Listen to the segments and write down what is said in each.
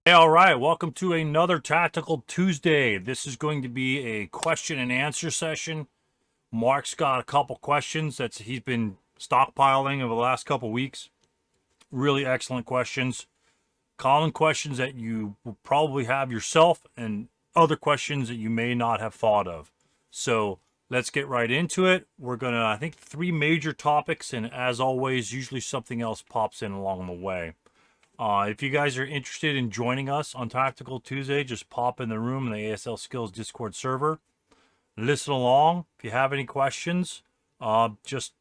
Hey, all right, welcome to another Tactical Tuesday. This is going to be a question and answer session. Mark's got a couple questions that he's been stockpiling over the last couple weeks. Really excellent questions. Common questions that you will probably have yourself and other questions that you may not have thought of. So let's get right into it. We're going to, I think, three major topics, and as always, usually something else pops in along the way. If you guys are interested in joining us on Tactical Tuesday, just pop in the room in the ASL Skills Discord server. Listen along. If you have any questions, just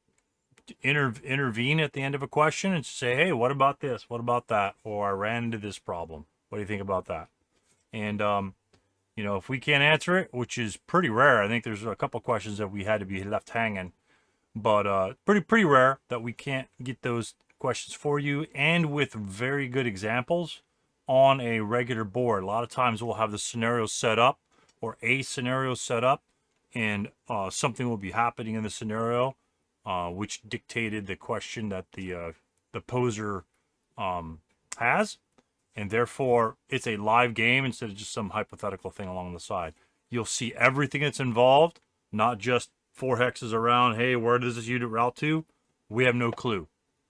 intervene at the end of a question and say, hey, what about this? What about that? Or I ran into this problem. What do you think about that? And, if we can't answer it, which is pretty rare, I think there's a couple questions that we had to be left hanging. But pretty rare that we can't get those questions for you, and with very good examples on a regular board. A lot of times we'll have the scenario set up, or a scenario set up, and something will be happening in the scenario, which dictated the question that the poser has, and therefore it's a live game instead of just some hypothetical thing along the side. You'll see everything that's involved, not just 4 hexes around. Hey, where does this unit route to? We have no clue.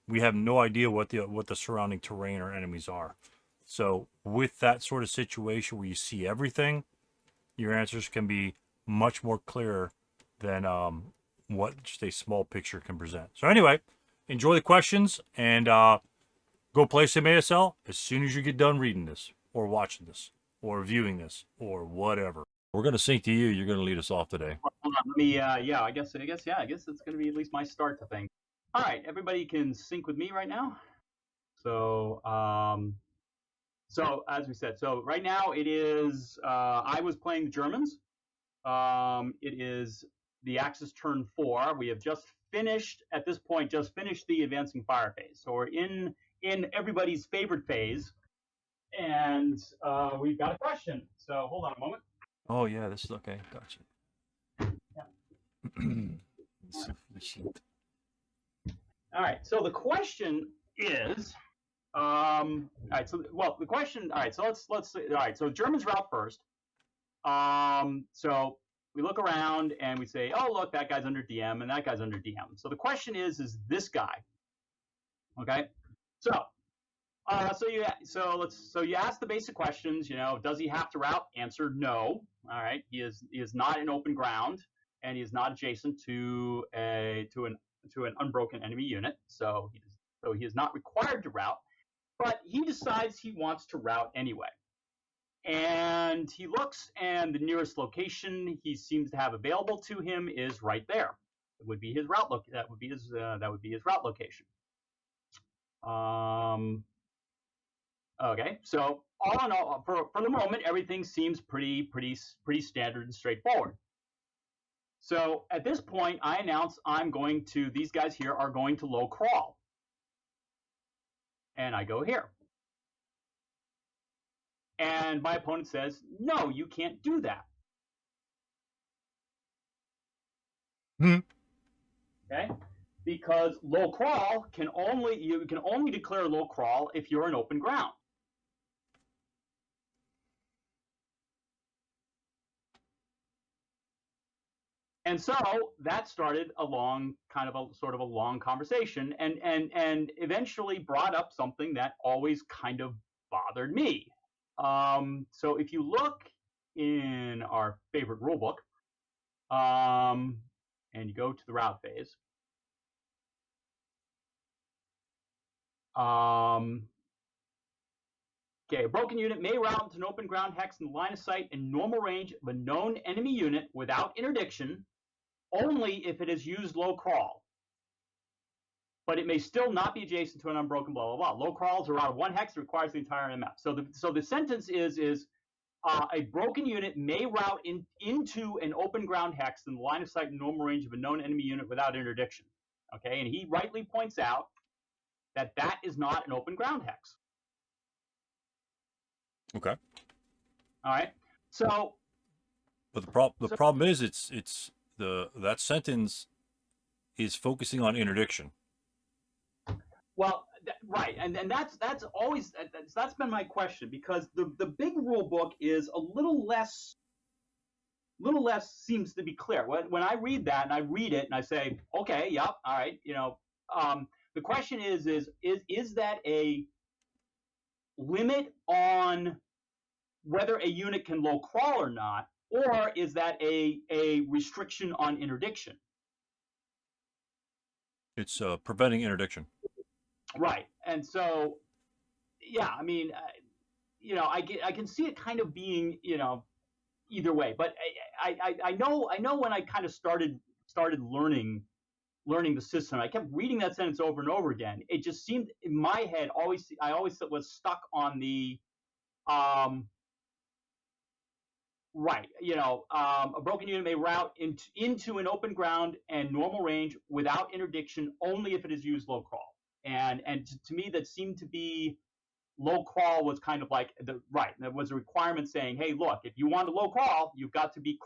We have no idea what the surrounding terrain or enemies are. So with that sort of situation where you see everything, your answers can be much more clear than what just a small picture can present. So anyway, enjoy the questions and go play some ASL as soon as you get done reading this or watching this or viewing this or whatever. We're going to sync to you. You're going to lead us off today. Hold on, let me, I guess it's going to be at least my start to things. All right, everybody can sync with me right now. So, as we said, so right now it is, I was playing the Germans. It is the Axis turn 4. We have just finished, at this point, the advancing fire phase. So we're in everybody's favorite phase, and we've got a question. So hold on a moment. Oh, yeah, this is okay. Gotcha. All right. So the question is, all right. So the question. All right. So let's see. All right. So Germans route first. So we look around and we say, oh look, that guy's under DM and that guy's under DM. So the question is this guy? Okay. So. So you ask the basic questions. Does he have to route? Answer no. All right. He is not in open ground, and he is not adjacent to an unbroken enemy unit. So he is not required to route, but he decides he wants to route anyway. And he looks, and the nearest location he seems to have available to him is right there. It would be his route. That would be his route location. Okay, so all in all, for the moment, everything seems pretty standard and straightforward. So at this point, I announce these guys here are going to low crawl. And I go here. And my opponent says, no, you can't do that. Okay? Because low crawl you can only declare low crawl if you're in open ground. And so that started a long conversation, and eventually brought up something that always kind of bothered me. So if you look in our favorite rulebook, and you go to the route phase, okay, a broken unit may route into an open ground hex in the line of sight and normal range of a known enemy unit without interdiction, only if it has used low crawl. But it may still not be adjacent to an unbroken blah, blah, blah. Low crawl is a route of 1 hex that requires the entire MF. So the sentence is a broken unit may route into an open ground hex in the line of sight and normal range of a known enemy unit without interdiction. Okay, and he rightly points out that is not an open ground hex. Okay. All right. So. But the problem is that sentence is focusing on interdiction. Well, right, and that's always that's been my question, because the big rule book is a little less seems to be clear. When I read that and I read it and I say, okay, yep, all right, the question is that a limit on whether a unit can low crawl or not, or is that a restriction on interdiction? It's preventing interdiction. Right, and so yeah, I mean, I can see it kind of being either way, but I know when I kind of started learning the system, I kept reading that sentence over and over again. It just seemed in my head I always was stuck on the um, right, a broken unit may route into an open ground and normal range without interdiction only if it is used low crawl. And to me, that seemed to be low crawl was kind of like that was a requirement saying, hey, look, if you want to low crawl, you've got to be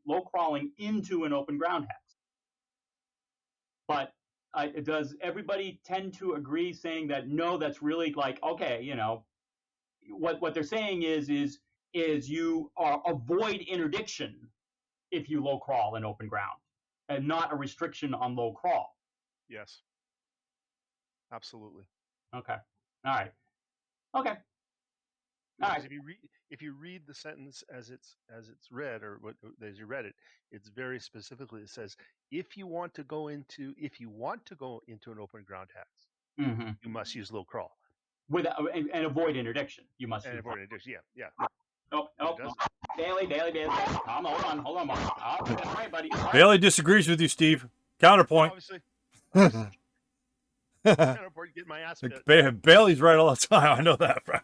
low crawling into an open ground hex. But does everybody tend to agree saying that no, that's really like, okay, what they're saying is you avoid interdiction if you low crawl in open ground, and not a restriction on low crawl. Yes, absolutely. Okay. All right. Okay. All Because right. if you read the sentence as it's read, or as you read it, it's very specifically, it says if you want to go into an open ground hex, Mm-hmm. you must use low crawl And avoid interdiction. You must and use avoid interdiction. Yeah. Oh, Bailey. Hold on, Mark. Oh, all right, buddy. All right. Bailey disagrees with you, Steve. Counterpoint. Obviously. Counterpoint, get my ass bit. Bailey's right all the time. I know that, bro.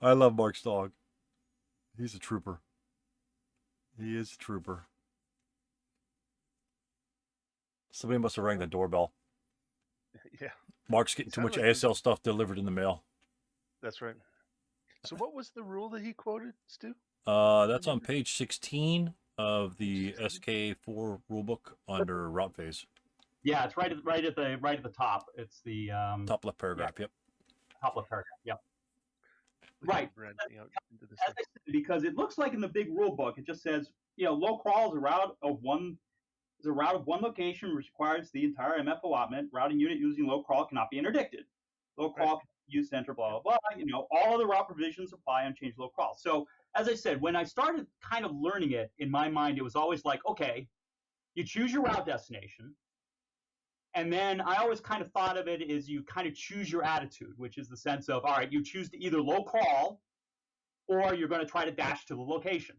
I love Mark's dog. He's a trooper. He is a trooper. Somebody must have rang the doorbell. Yeah. Mark's getting too much like ASL stuff delivered in the mail. That's right. So what was the rule that he quoted, Stu? That's on page 16 of the SK4 rulebook under route phase. Yeah, it's right at the top. It's the Top left paragraph. Yeah. Yep. Top left paragraph. Yep. Right. As because it looks like in the big rule book, it just says, low crawl is a route of one location, which requires the entire MF allotment. Routing unit using low crawl cannot be interdicted. Low crawl can use center, blah, blah, blah. All other route provisions apply unchanged low crawl. So as I said, when I started kind of learning it, in my mind, it was always like, okay, you choose your route destination. And then I always kind of thought of it as you kind of choose your attitude, which is the sense of, all right, you choose to either low crawl or you're going to try to dash to the location.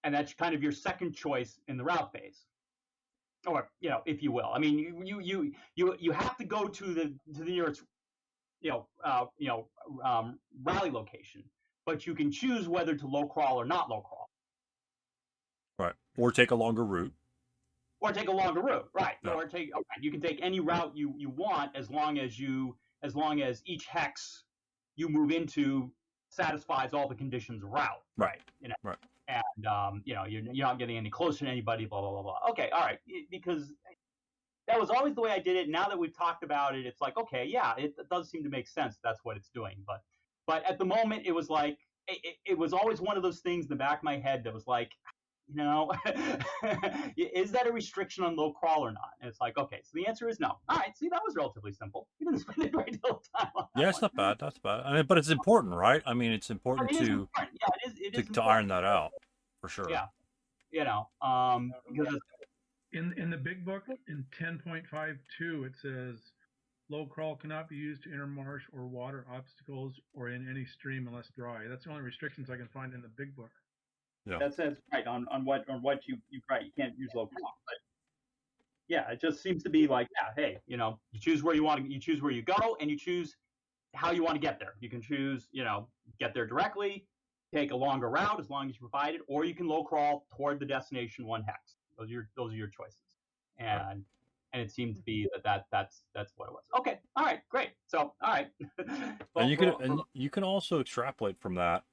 And that's kind of your second choice in the route phase, or if you will. I mean, you have to go to the nearest rally location, but you can choose whether to low crawl or not low crawl. Right. Or take a longer route. Or take a longer route, right? Yeah. Or you can take any route you want as long as each hex you move into satisfies all the conditions of route, right? Right. And you're not getting any closer to anybody, blah blah blah blah. Okay, all right, because that was always the way I did it. Now that we've talked about it, it's like, okay, yeah, it does seem to make sense. That's what it's doing. But at the moment, it was like it was always one of those things in the back of my head that was like, is that a restriction on low crawl or not? And it's like, okay, so the answer is no. All right, see, that was relatively simple. You didn't spend a great deal of time on that. Yeah, it's not bad. That's bad. I mean, but it's important, right? I mean, it's important to iron that out for sure. Yeah, because in the big book in 10.52 it says low crawl cannot be used to enter marsh or water obstacles or in any stream unless dry. That's the only restrictions I can find in the big book. Yeah. That says right on what you right. You can't use low crawl. But yeah, it just seems to be like, yeah, hey, you choose where you want to, you choose where you go, and you choose how you want to get there. You can choose, get there directly, take a longer route as long as you provide it, or you can low crawl toward the destination one hex. Those are your choices. And it seemed to be that's what it was. Okay, all right, great. So all right. And you can also extrapolate from that,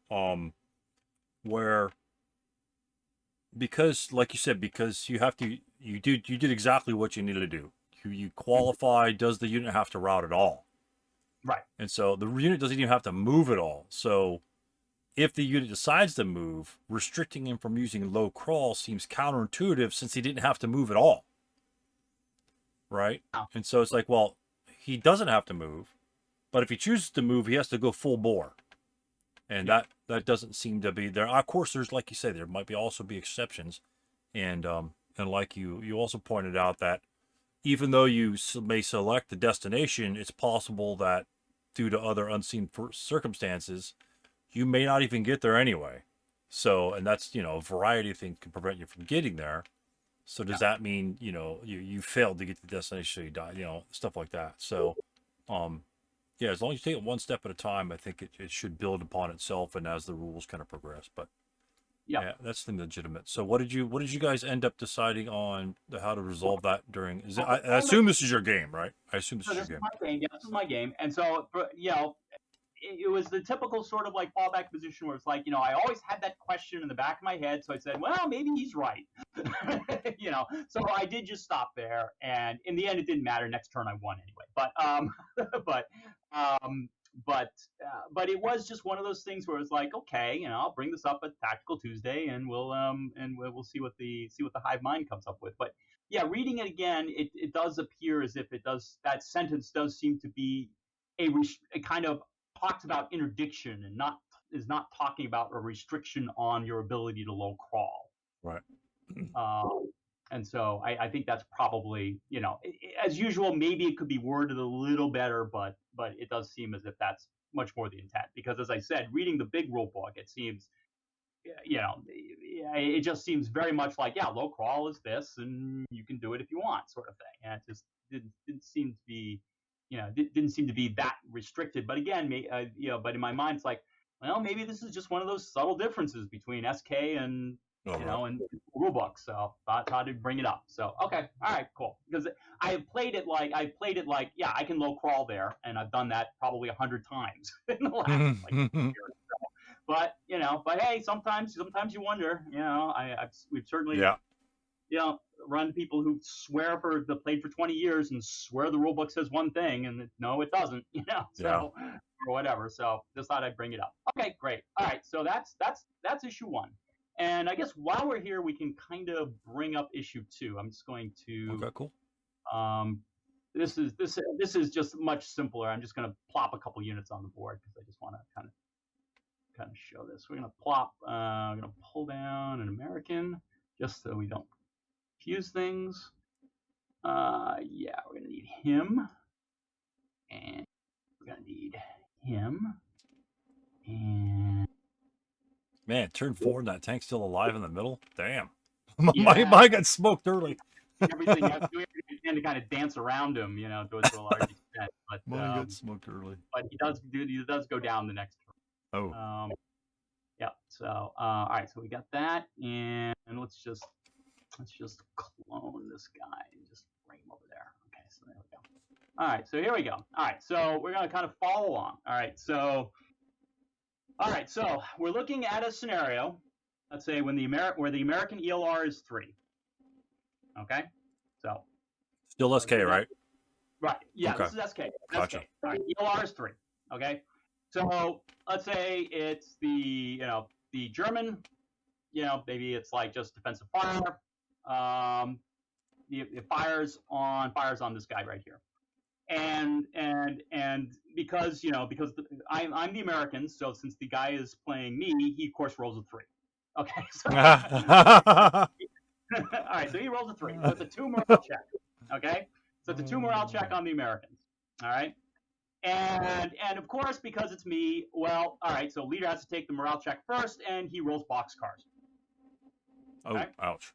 where. Because, like you said, because you did exactly what you needed to do. you qualify, does the unit have to route at all? Right. And so the unit doesn't even have to move at all. So if the unit decides to move, restricting him from using low crawl seems counterintuitive since he didn't have to move at all. Right? Oh. And so it's like, well, he doesn't have to move, but if he chooses to move, he has to go full bore. And that doesn't seem to be there. Of course, there's, like you say, there might also be exceptions. And like you also pointed out that even though you may select the destination, it's possible that due to other unseen circumstances, you may not even get there anyway. So, and that's, a variety of things can prevent you from getting there. So does that mean, you failed to get to the destination, so you died, stuff like that. So, yeah, as long as you take it one step at a time, I think it should build upon itself and as the rules kind of progress. But yeah, that's the legitimate. So what did you guys end up deciding on how to resolve that during? I assume this is your game, right? I assume this is your game. My game. Yeah, this is my game. And so, it was the typical sort of like fallback position where it's like, I always had that question in the back of my head. So I said, well, maybe he's right. So I did just stop there. And in the end, it didn't matter. Next turn, I won anyway. But it was just one of those things where it's like, okay, I'll bring this up at Tactical Tuesday, and we'll see what the hive mind comes up with. But yeah, reading it again, it does appear as if that sentence does seem to be a kind of talks about interdiction and is not talking about a restriction on your ability to low crawl. Right. And so I think that's probably, as usual, maybe it could be worded a little better, but it does seem as if that's much more the intent. Because as I said, reading the big rule book, it seems, it just seems very much like, low crawl is this, and you can do it if you want, sort of thing. And it just didn't seem to be, didn't seem to be that restricted. But again, but in my mind, it's like, well, maybe this is just one of those subtle differences between SK and and rulebook. So thought to bring it up. So okay, all right, cool. Because I played it like I can low crawl there, and I've done that probably 100 times in the last year. So, but hey, sometimes you wonder. We've certainly run people who swear played for 20 years and swear the rulebook says one thing, and no, it doesn't. So or whatever. So just thought I'd bring it up. Okay, great. All right, so that's issue 1. And I guess while we're here, we can kind of bring up issue 2. I'm just going to. Okay, cool. This is just much simpler. I'm just going to plop a couple units on the board because I just want to kind of show this. We're going to plop. I'm going to pull down an American just so we don't confuse things. We're going to need him, and we're going to need him, and. Man, turn 4 and that tank's still alive in the middle. Damn. Mine got smoked early. Everything you have to do everything to kind of dance around him, to a large extent. But mine got smoked early. But he does go down the next turn. Oh. So all right, so we got that, and let's just clone this guy and just bring him over there. Okay, so there we go. All right, so here we go. All right, so we're gonna kind of follow along. All right, so we're looking at a scenario. Let's say where the American ELR is 3. Okay, so still SK, right? Right. Yeah, okay. This is SK. Gotcha. SK. All right, ELR is 3. Okay, so let's say it's the German. Maybe it's like just defensive fire. It fires on this guy right here. And because I'm the American, so since the guy is playing me, he of course rolls a 3. Okay. So, all right, so he rolls a 3. So it's a 2 morale check. Okay. So it's a 2 morale check on the Americans. All right. And of course, because it's me, well, all right. So leader has to take the morale check first, and he rolls boxcars. Okay? Oh, ouch.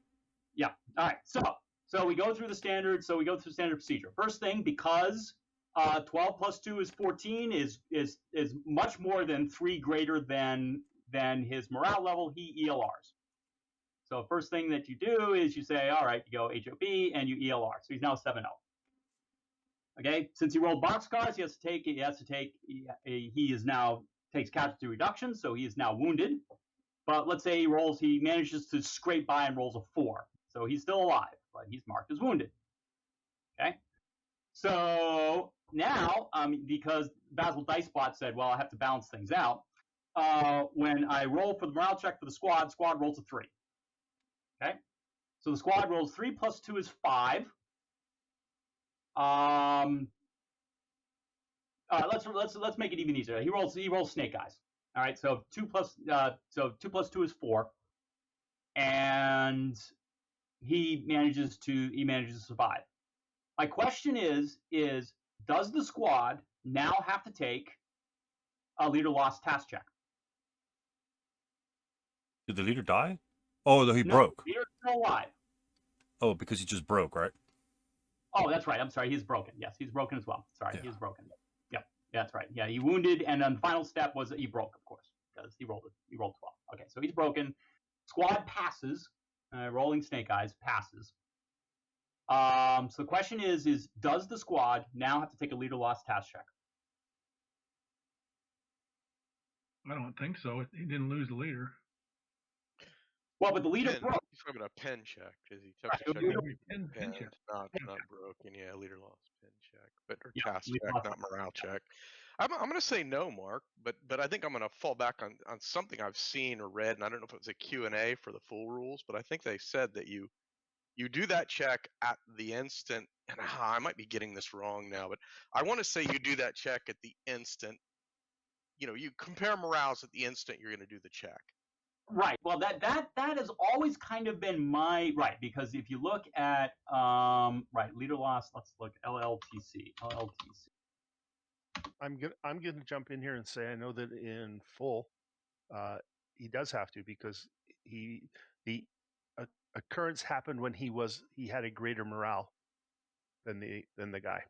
Yeah. All right. So we go through the standard. So we go through standard procedure. First thing, because 12 plus 2 is 14, is much more than 3 greater than his morale level. He ELRs. So first thing that you do is you say, all right, you go HOB and you ELR. So he's now 7-0. Okay. Since he rolled boxcars, he now takes casualty reduction, so he is now wounded. But let's say he manages to scrape by and rolls a 4. So he's still alive, but he's marked as wounded. Okay. So now, because Basil Dicebot said, well, I have to balance things out, when I roll for the morale check for the squad rolls a 3. Okay? So the squad rolls 3 plus 2 is 5. Let's make it even easier. He rolls snake eyes. All right, so 2 plus 2 is 4, and he manages to survive. My question is does the squad now have to take a leader lost task check? Did the leader die? Oh, no, he broke. Leader's still alive. Oh, because he just broke, right? Oh, that's right. I'm sorry. He's broken. Yes, he's broken as well. Sorry, Yeah. he's broken. Yep, that's right. Yeah, he wounded, and then the final step was that he broke, of course, because he rolled 12. Okay, so he's broken. Squad passes. Rolling snake eyes passes. So the question is does the squad now have to take a leader lost task check? I don't think so. He didn't lose the leader. Well, but the leader Pen. broke. He's talking about pen check because he took Right, the the check leader- and Pin check. not Yeah. broken. Yeah, leader lost pen check, but or Yeah, task leader check, lost- not morale check. I'm going to say no, Mark, but I think I'm going to fall back on something I've seen or read, and I don't know if it was a Q&A for the full rules, but I think they said that you do that check at the instant, and I might be getting this wrong now, but I want to say you do that check at the instant. You compare morales at the instant you're going to do the check. Right. Well, that has always kind of been my right, because if you look at leader loss, let's look LLTC. I'm gonna jump in here and say I know that in full, he does have to, because the occurrence happened when he had a greater morale than the guy.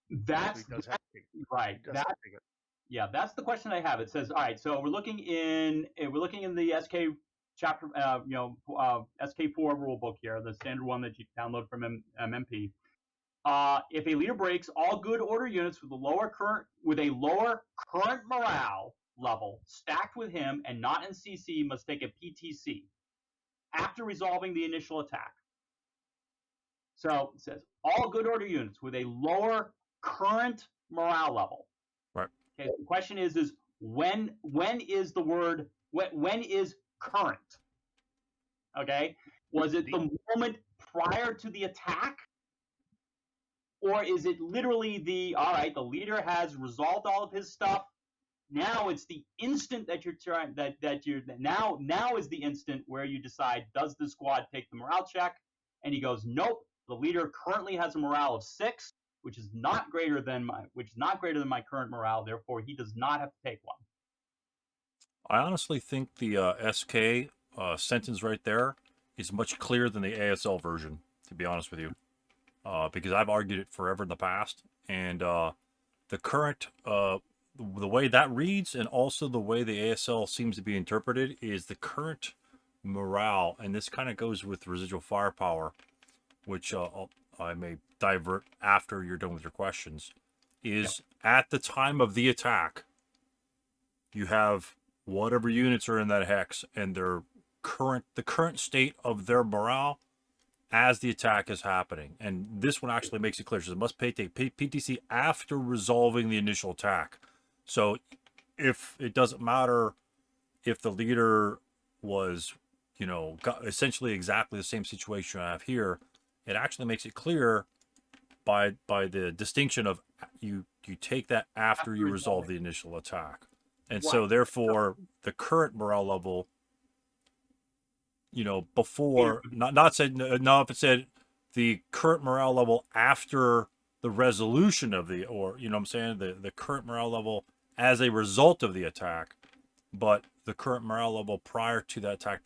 That's So he does have to take it. right. He does have to take it. Yeah, that's the question I have. It says, all right, so we're looking in the SK chapter, SK4 rule book here, the standard one that you download from MMP. If a leader breaks, all good order units with a lower current morale level stacked with him and not in CC must take a PTC after resolving the initial attack. So it says all good order units with a lower current morale level. Right. Okay, the question is when is the word when is current? Okay, was it the moment prior to the attack, or is it literally the leader has resolved all of his stuff? Now it's the instant that you're trying now is the instant where you decide, does the squad take the morale check? And he goes, nope. The leader currently has a morale of 6, which is not greater than my current morale. Therefore, he does not have to take one. I honestly think the SK sentence right there is much clearer than the ASL version, to be honest with you, because I've argued it forever in the past, and the current the way that reads, and also the way the ASL seems to be interpreted, is the current morale, and this kind of goes with residual firepower, which I may divert after you're done with your questions, is at the time of the attack, you have whatever units are in that hex and the current state of their morale as the attack is happening. And this one actually makes it clear. So it must take PTC after resolving the initial attack. So if it doesn't matter if the leader was, got essentially exactly the same situation I have here, it actually makes it clear by the distinction of you take that after you resolve the initial attack. And so therefore the current morale level, before not said, no, if it said the current morale level after the resolution of the, or the current morale level as a result of the attack, but the current morale level prior to that attack,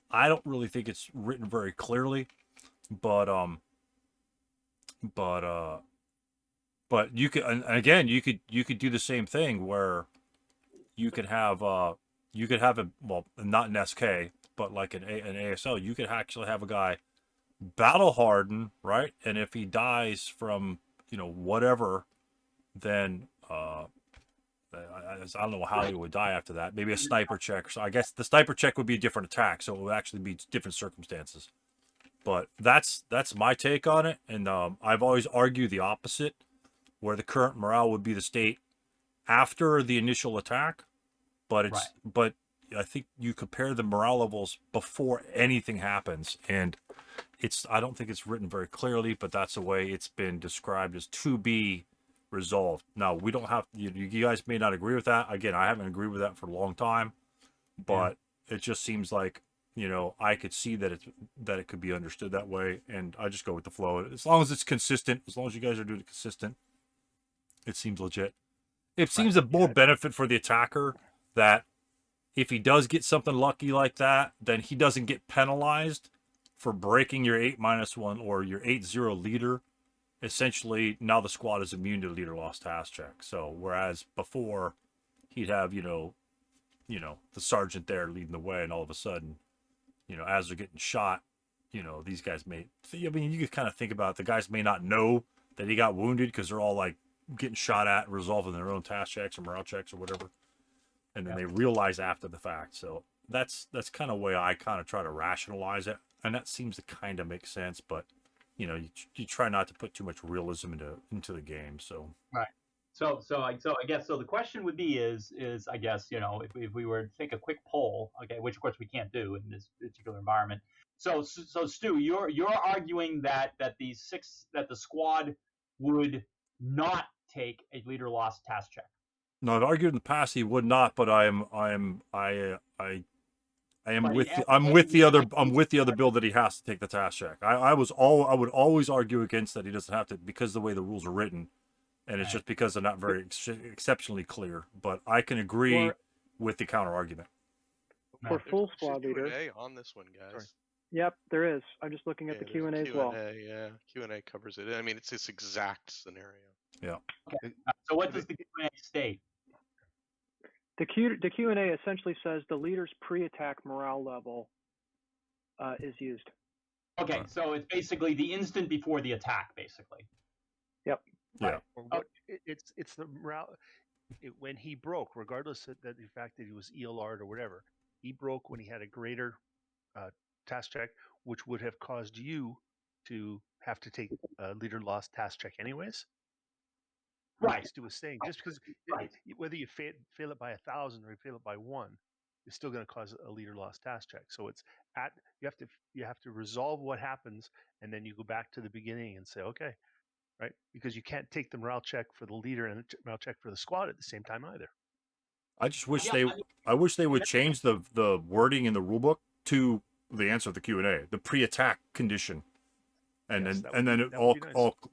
I don't really think it's written very clearly, but you could, and again, you could do the same thing where you could have well, not an SK, but like an ASL, you could actually have a guy battle harden, right? And if he dies from whatever, then I don't know how he would die after that. Maybe a sniper check. So I guess the sniper check would be a different attack, so it would actually be different circumstances. But that's my take on it, and I've always argued the opposite, where the current morale would be the state after the initial attack, but but I think you compare the morale levels before anything happens, and I don't think it's written very clearly, but that's the way it's been described, as to be resolved. Now, we don't have, you guys may not agree with that. Again, I haven't agreed with that for a long time, but it just seems like, I could see that it could be understood that way, and I just go with the flow. As long as it's consistent, as long as you guys are doing it consistent, it seems legit. It seems a more benefit for the attacker that if he does get something lucky like that, then he doesn't get penalized for breaking your 8-1 or your 8-0 leader. Essentially, now the squad is immune to leader lost task check. So whereas before he'd have, the sergeant there leading the way, and all of a sudden, as they're getting shot, these guys may, I mean, you could kind of think about it, the guys may not know that he got wounded because they're all like getting shot at and resolving their own task checks or morale checks or whatever. And then they realize after the fact. So that's kind of the way I kind of try to rationalize it. And that seems to kind of make sense, but you try not to put too much realism into the game. So right. So I guess the question would be is I guess if we were to take a quick poll, okay, which of course we can't do in this particular environment. So Stu, you're arguing that the squad would not take a leader lost task check. No, I've argued in the past he would not, but I'm with the other bill that he has to take the task check. I would always argue against that he doesn't have to, because of the way the rules are written, and it's just because they're not very exceptionally clear. But I can agree with the counter argument. For full squad leader on this one, guys. Sorry. Yep, there is. I'm just looking at the Q&A as well. Yeah, Q&A covers it. I mean, it's this exact scenario. Yeah. Okay. So what does the Q&A state? The Q&A essentially says the leader's pre-attack morale level is used. Okay, so it's basically the instant before the attack, basically. Yep. Yeah. Or what, it's the morale. When he broke, regardless of the fact that he was ELR'd or whatever, he broke when he had a greater task check, which would have caused you to have to take a leader lost task check anyways. Right. Stu was saying, just because whether you fail it by 1,000 or you fail it by 1, it's still going to cause a leader lost task check. So it's you have to resolve what happens, and then you go back to the beginning and say, okay, right? Because you can't take the morale check for the leader and the morale check for the squad at the same time either. I just wish I wish they would change the wording in the rulebook to the answer to the Q&A, the pre-attack condition. And then all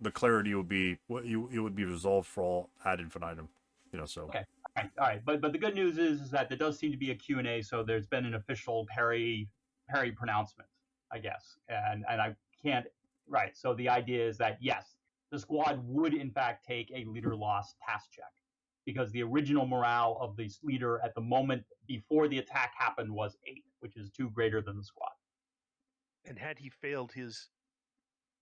the clarity would be it would be resolved for all ad infinitum, So okay, all right. But the good news is that there does seem to be a Q&A, so there's been an official Perry pronouncement, I guess, and I can't right. So the idea is that yes, the squad would in fact take a leader lost task check, because the original morale of the leader at the moment before the attack happened was 8, which is 2 greater than the squad. And had he failed his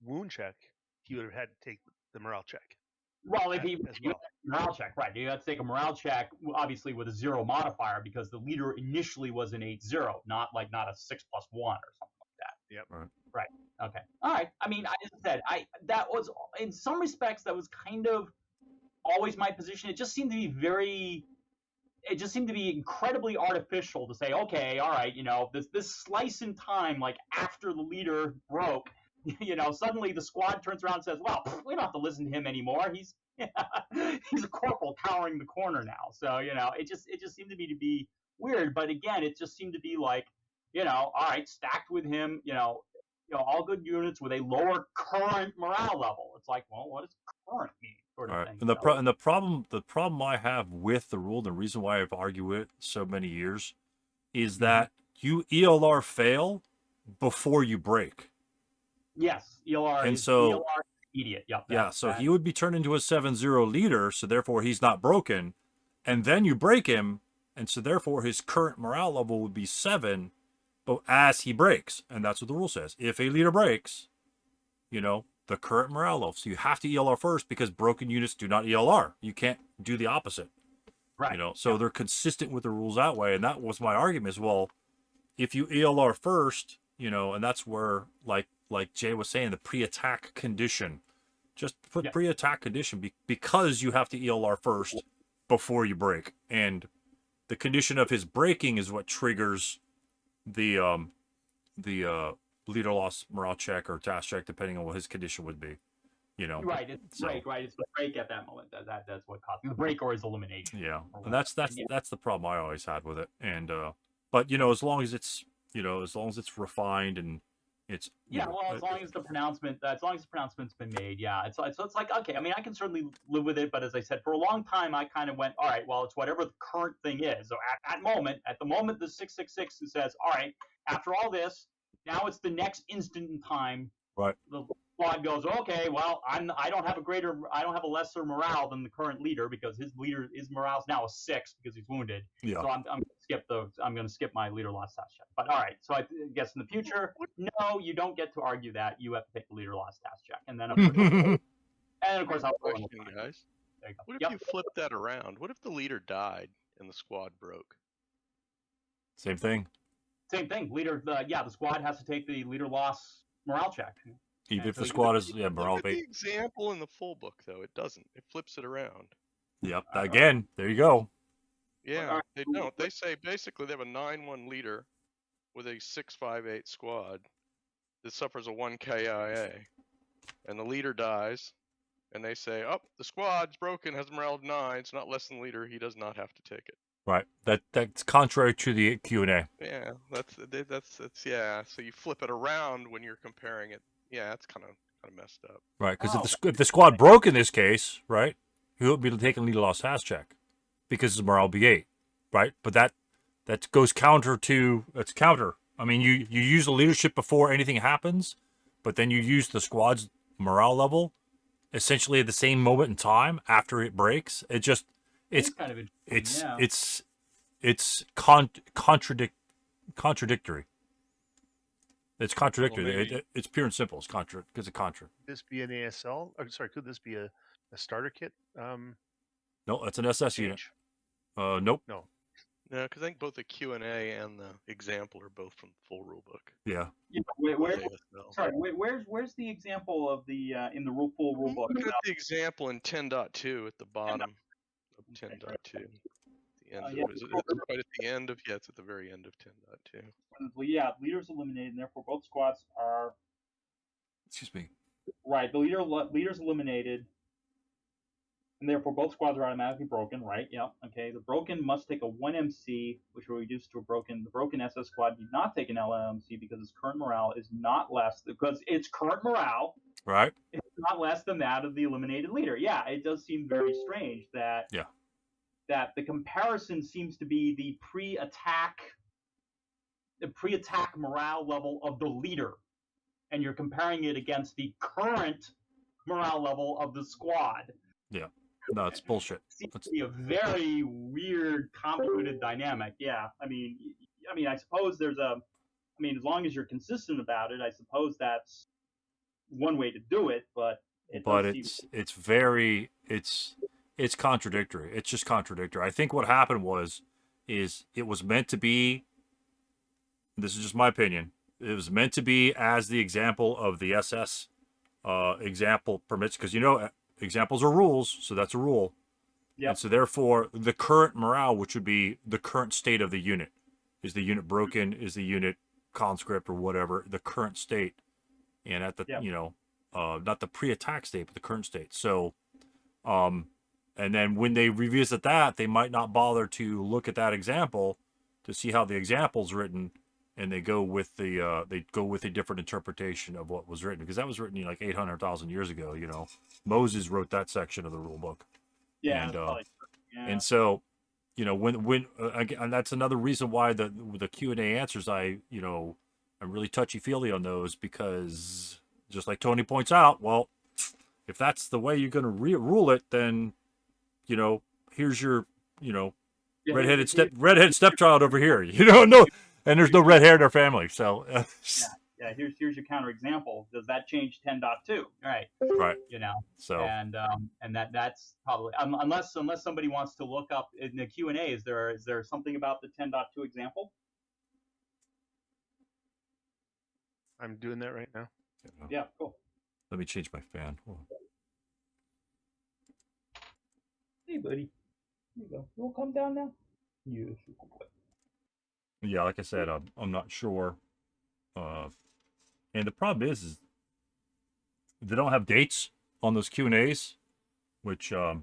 wound check, he would have had to take the morale check. Well, if he morale check, right? You have to take a morale check, obviously with a 0 modifier, because the leader initially was an 8-0, not a 6+1 or something like that. Yep. Right. Okay. All right. I mean, as I said, that was in some respects that was kind of always my position. It just seemed to be incredibly artificial to say, okay, all right, this slice in time, like after the leader broke. Suddenly the squad turns around and says, well, we don't have to listen to him anymore. He's a corporal cowering the corner now. So, it just seemed to me to be weird. But again, it just seemed to be like, all right, stacked with him, all good units with a lower current morale level. It's like, well, what does current mean? Sort of thing. And the problem I have with the rule, the reason why I've argued it so many years, is that you ELR fail before you break. Yes, ELR and is so, ELR immediate. Yep. Yeah, so he would be turned into a 7-0 leader, so therefore he's not broken, and then you break him, and so therefore his current morale level would be 7, but as he breaks, and that's what the rule says. If a leader breaks, the current morale level. So you have to ELR first, because broken units do not ELR. You can't do the opposite. Right. So they're consistent with the rules that way, and that was my argument as well. If you ELR first, and that's where like Jay was saying, the pre-attack condition, Just put Yeah. pre-attack condition because you have to ELR first before you break, and the condition of his breaking is what triggers the leader loss morale check or task check, depending on what his condition would be. You know. Right, it's So- break, right? It's the break at that moment. That's what causes the break or his elimination. Yeah, or and that's whatever. the problem I always had with it. And but you know, as long as it's refined and it's you Yeah, know, well, as long as the pronouncement's been made, yeah, it's like okay. I mean, I can certainly live with it, but as I said, for a long time, I kind of went, all right, well, it's whatever the current thing is. So at the moment, the 666 says, all right, after all this, now it's the next instant in time. right. The squad goes, okay, well, I don't have a lesser morale than the current leader because his morale's now a 6 because he's wounded. Yeah. So I'm going to skip my leader loss task check. But all right, so I guess in the future, no, you don't get to argue that. You have to take the leader loss task check, and then of course, I'll go in Question, with guys. There you go. What if Yep. you flip that around? What if the leader died and the squad broke? Same thing. Same thing. The squad has to take the leader loss morale check. Even if so the you- squad is morale Look at the bait. example in the full book, though. It doesn't. It flips it around. Yep. Again, there you go. Yeah, Alright. they don't. They say basically they have a 9-1 leader with a 6-5-8 squad that suffers a 1 KIA, and the leader dies, and they say, "Oh, the squad's broken, has a morale of 9. It's not less than the leader. He does not have to take it." Right. That's contrary to the Q&A. Yeah, that's yeah. So you flip it around when you're comparing it. Yeah, it's kind of messed up. Right. Because Oh. if the squad broke in this case, right, he would be taking leader loss task check because his morale be 8, right? But that goes counter to that's counter. I mean, you use the leadership before anything happens, but then you use the squad's morale level essentially at the same moment in time after it breaks. It's kind of interesting. it's contradictory. It's contradictory. Well, maybe- It's pure and simple. It's because of contra. Could this be an ASL? Or, sorry, could this be a starter kit? No, that's an SS unit. Change? Nope. No. No, because I think both the Q&A and the example are both from the full rule book. Yeah. Where's the example of the in the full rule book? Look at the example in 10.2 at the bottom of 10.2. The end yeah. of, it's right at the end of it's at the very end of 10.2. Yeah, leaders eliminated, and therefore both squads are Excuse me. right. The leader's eliminated, and therefore both squads are automatically broken. Right? Yep. Okay. The broken must take a 1 MC, which will reduce to a broken. The broken SS squad need not take an LMC because its current morale is not less because its current morale Right. is not less than that of the eliminated leader. Yeah, it does seem very strange that that the comparison seems to be the pre-attack morale level of the leader, and you're comparing it against the current morale level of the squad. Yeah. No, it's bullshit. Seems to be a very weird, convoluted dynamic. Yeah, I mean, I suppose as long as you're consistent about it, I suppose that's one way to do it. But it's contradictory. It's just contradictory. I think what happened is it was meant to be. This is just my opinion. It was meant to be as the example of the SS example permits, because examples are rules, so that's a rule. Yeah. And so therefore, the current morale, which would be the current state of the unit, is the unit broken, is the unit conscript or whatever, the current state, and at the not the pre-attack state, but the current state. So, and then when they revisit that, they might not bother to look at that example to see how the example's written, and they go with a different interpretation of what was written, because that was written like 800,000 years ago. Moses wrote that section of the rule book. yeah, And, that's probably true. Yeah. And so, when and that's another reason why the Q&A answers I'm really touchy feely on those, because just like Tony points out, well, if that's the way you're going to rule it, then here's your redheaded stepchild over here. No, and there's no red hair in our family. So here's your counterexample. Does that change 10.2? Right. right. So and that's probably unless somebody wants to look up in the Q&A. Is there something about the 10.2 example? I'm doing that right now. Yeah, cool. let me change my fan. Hold on. Hey, buddy. There you go. You want to come down now? Yes. Yeah, like I said, I'm not sure. And the problem is they don't have dates on those Q&As, which would have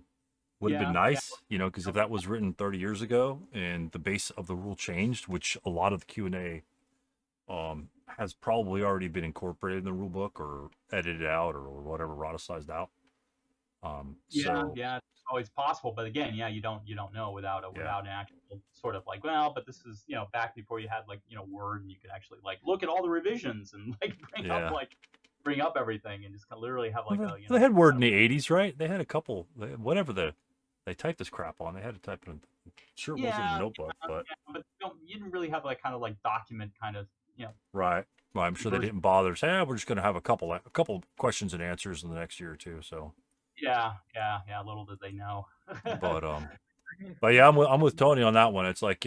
been Yeah. nice, because if that was written 30 years ago and the base of the rule changed, which a lot of the Q&A has probably already been incorporated in the rule book or edited out or whatever, roticized out. So Yeah, it's always possible, but again, yeah, you don't know without an actual sort of like, well, but this is back before you had like Word, and you could actually like look at all the revisions and like bring up everything and just kind of literally have like they had Word in the 80s, right? They had a couple, whatever they typed this crap on. They had to type it in. Sure, it wasn't in a notebook, but you didn't really have like kind of like document kind of right. Well, I'm sure they didn't bother saying, we're just going to have a couple questions and answers in the next year or two. So yeah. Little did they know. but yeah, I'm with Tony on that one. It's like,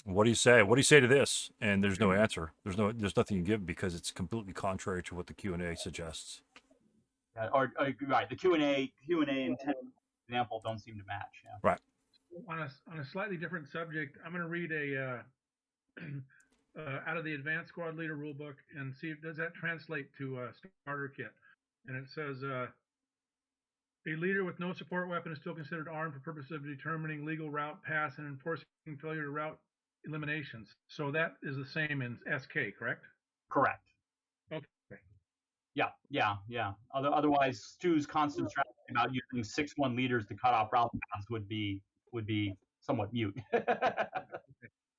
what do you say? What do you say to this? And there's no answer. There's nothing you give because it's completely contrary to what the Q&A suggests. Yeah, or right, the Q&A and example don't seem to match. Yeah. Right. On a slightly different subject, I'm going to read a out of the Advanced Squad Leader Rulebook and see if does that translate to a starter kit. And it says a leader with no support weapon is still considered armed for purpose of determining legal route pass and enforcing failure to route eliminations. So that is the same in SK, correct? Correct. Okay. Yeah. Otherwise, Stu's constant strategy about using 6-1 leaders to cut off route paths would be somewhat mute.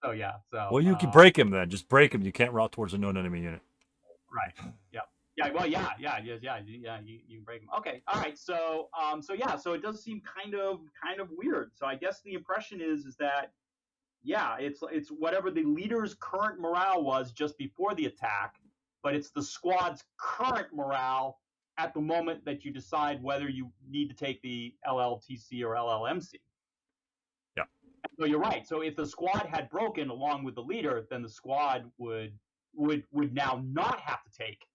So yeah. So well, you can break him then. Just break him. You can't route towards a known enemy unit. Right. Yeah. Yeah. Well, yeah. You can break them. Okay. All right. So so it does seem kind of weird. So I guess the impression is that it's whatever the leader's current morale was just before the attack, but it's the squad's current morale at the moment that you decide whether you need to take the LLTC or LLMC. Yeah. So you're right. So if the squad had broken along with the leader, then the squad would now not have to take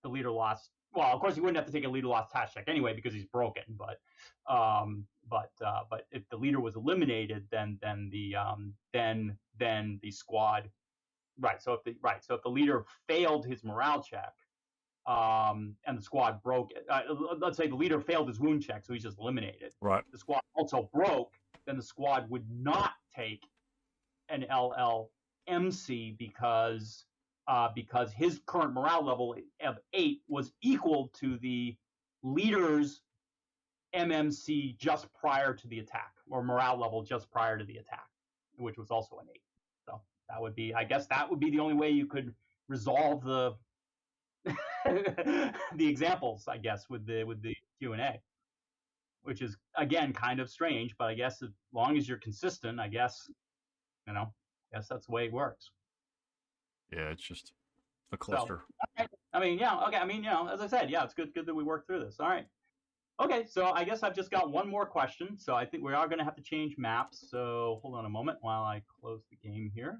the leader loss. Well, of course, he wouldn't have to take a leader loss task check anyway because he's broken. But if the leader was eliminated, then the squad, right? So if the leader failed his morale check, and the squad broke, let's say the leader failed his wound check, so he's just eliminated. Right. The squad also broke, then the squad would not take an LLMC because his current morale level of 8 was equal to the leader's MMC just prior to the attack, or morale level just prior to the attack, which was also an 8. So that would be, I guess, the only way you could resolve the the examples, I guess, with the Q&A, which is again kind of strange, but I guess as long as you're consistent, I guess that's the way it works. Yeah, it's just a cluster. So, I mean, yeah, okay. I mean, as I said, yeah, it's good that we worked through this. All right. Okay, so I guess I've just got one more question. So I think we are going to have to change maps. So hold on a moment while I close the game here,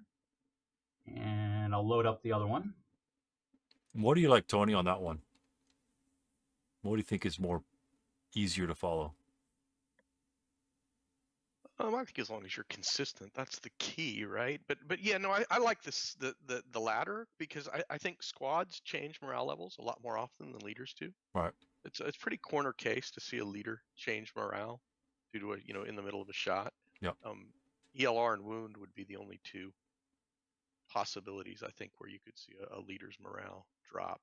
and I'll load up the other one. What do you like, Tony, on that one? What do you think is more easier to follow? I think as long as you're consistent, that's the key, right? But yeah, no, I like this the latter because I think squads change morale levels a lot more often than leaders do. Right. It's pretty corner case to see a leader change morale due to in the middle of a shot. Yeah. ELR and wound would be the only two possibilities I think where you could see a leader's morale drop.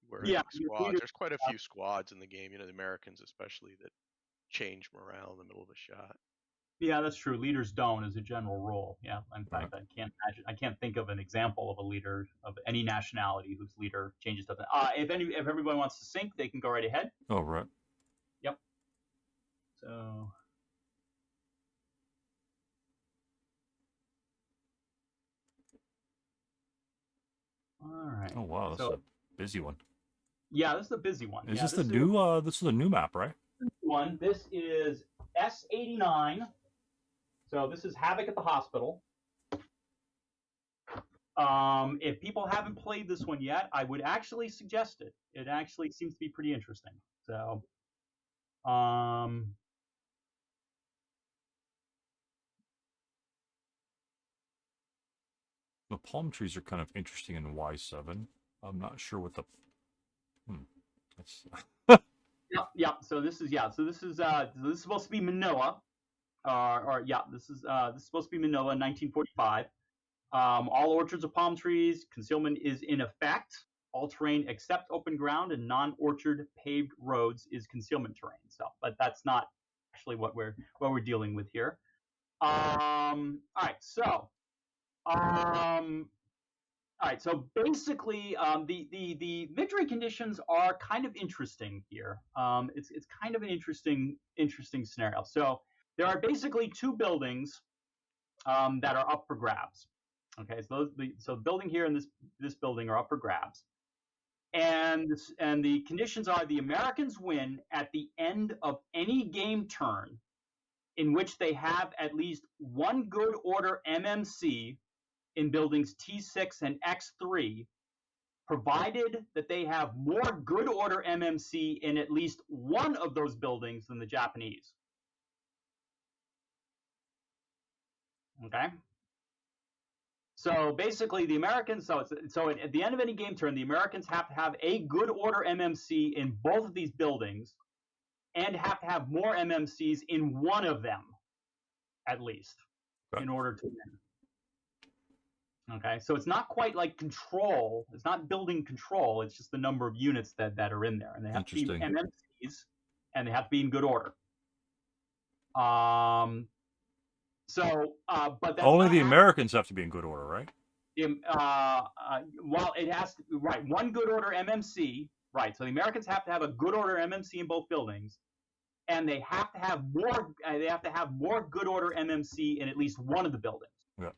Where squads, there's quite a few squads in the game, the Americans especially, that change morale in the middle of a shot. Yeah, that's true. Leaders don't, as a general rule. Yeah, in fact, I can't think of an example of a leader of any nationality whose leader changes something. If everybody wants to sync, they can go right ahead. Oh, right. Yep. So. All right. Oh wow, that's a busy one. Yeah, this is a busy one. Is this the new? This is the new map, right? One. This is S89. So this is Havoc at the Hospital. If people haven't played this one yet, I would actually suggest it. It actually seems to be pretty interesting. So The palm trees are kind of interesting in Y7. I'm not sure what the. That's. Yeah. So this is supposed to be Manila. This is supposed to be Manila in 1945. All orchards of palm trees. Concealment is in effect. All terrain except open ground and non-orchard paved roads is concealment terrain. So, but that's not actually what we're dealing with here. All right. So, all right. So basically, the victory conditions are kind of interesting here. It's kind of an interesting scenario. So there are basically two buildings that are up for grabs. Okay, so the building here and this building are up for grabs, and the conditions are the Americans win at the end of any game turn in which they have at least one good order MMC in buildings T6 and X3, provided that they have more good order MMC in at least one of those buildings than the Japanese. Okay. So basically, the Americans. So at the end of any game turn, the Americans have to have a good order MMC in both of these buildings, and have to have more MMCs in one of them, at least, in order to win. Okay, so it's not quite like control. It's not building control. It's just the number of units that are in there, and they have to be MMCs, and they have to be in good order. But that's only the Americans have to be in good order, right? Well, it has to, right, one good order MMC, right? So the Americans have to have a good order MMC in both buildings, and they have to have more. They have to have more good order MMC in at least one of the buildings. Yeah.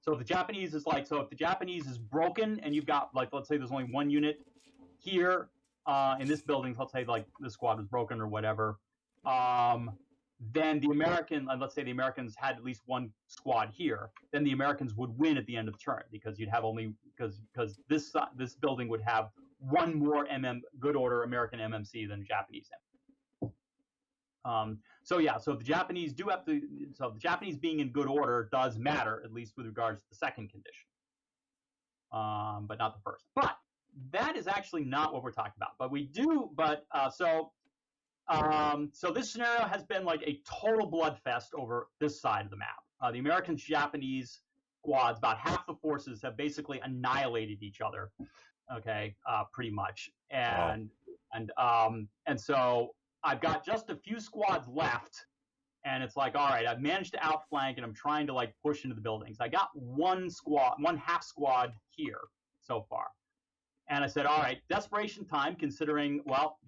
So if the Japanese is like, so if the Japanese is broken and you've got like, let's say there's only one unit here in this building, let's say like the squad was broken or whatever, then the let's say the Americans had at least one squad here, then the Americans would win at the end of the turn because you'd have only because this building would have one more good order American MMC than Japanese MMC. So the Japanese do have to. So the Japanese being in good order does matter, at least with regards to the second condition, but not the first. But that is actually not what we're talking about. But we do. So this scenario has been like a total bloodfest over this side of the map. The American-Japanese squads, about half the forces, have basically annihilated each other. Okay, pretty much, and so I've got just a few squads left, and it's like, all right, I've managed to outflank, and I'm trying to like push into the buildings. I got one half squad here so far. And I said, all right, desperation time, considering, well,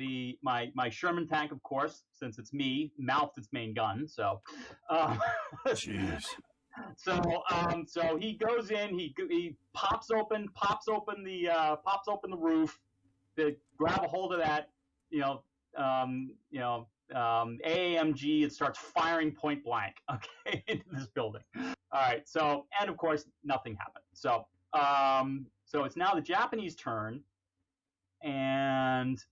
my Sherman tank, of course, since it's me, mouthed its main gun. So, Jeez. So he goes in, he pops open the roof to grab a hold of that, AAMG, and starts firing point blank, okay, into this building. All right. So, and of course, nothing happened. So it's now the Japanese turn, and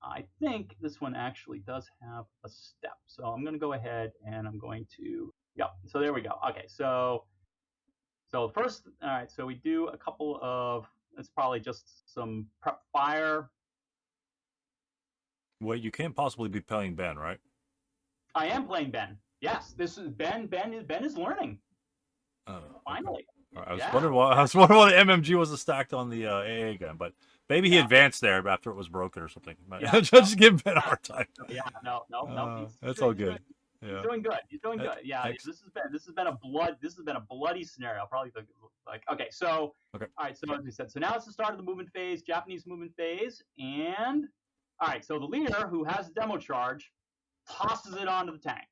I think this one actually does have a step. So I'm going to go ahead and I'm going to, so there we go. Okay, so first, all right, so we do a couple of, it's probably just some prep fire. Well, you can't possibly be playing Ben, right? I am playing Ben. Yes, this is Ben. Ben is learning. Finally. Okay. I was wondering why the MMG wasn't stacked on the AA gun, but maybe he advanced there after it was broken or something. Just give Ben a hard time. Yeah, no. That's all good. He's doing good. He's doing good. Yeah, this has been a bloody scenario. Probably like okay. So all right. So as we said, so now it's the start of the movement phase, Japanese movement phase, and all right. So the leader, who has the demo charge, tosses it onto the tank.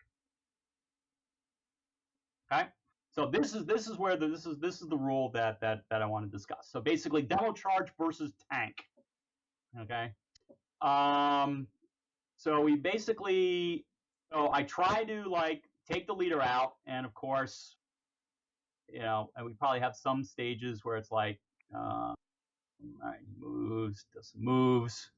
Okay. So this is where this is the rule that I want to discuss. So basically, demo charge versus tank. Okay. So we basically, I try to like take the leader out, and of course, and we probably have some stages where it's like, all right, moves, does some moves.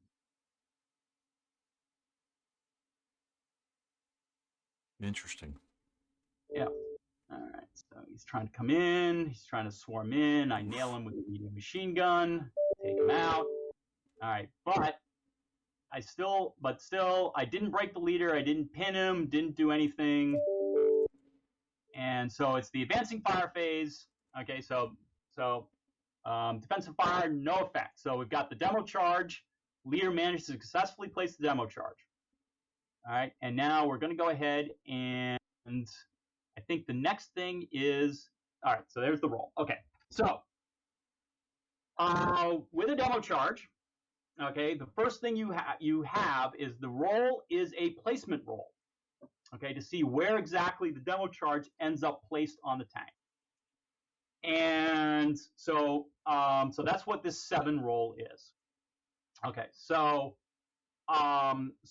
Interesting. Yeah. All right. So he's trying to come in. He's trying to swarm in. I nail him with a medium machine gun. Take him out. All right. But I didn't break the leader. I didn't pin him. Didn't do anything. And so it's the advancing fire phase. Okay. So defensive fire, no effect. So we've got the demo charge. Leader managed to successfully place the demo charge. All right. And now we're going to go ahead and I think the next thing is, all right, so there's the roll. Okay, so with a demo charge, okay, the first thing you have is the roll is a placement roll, okay, to see where exactly the demo charge ends up placed on the tank. And so that's what this 7 roll is. Okay, so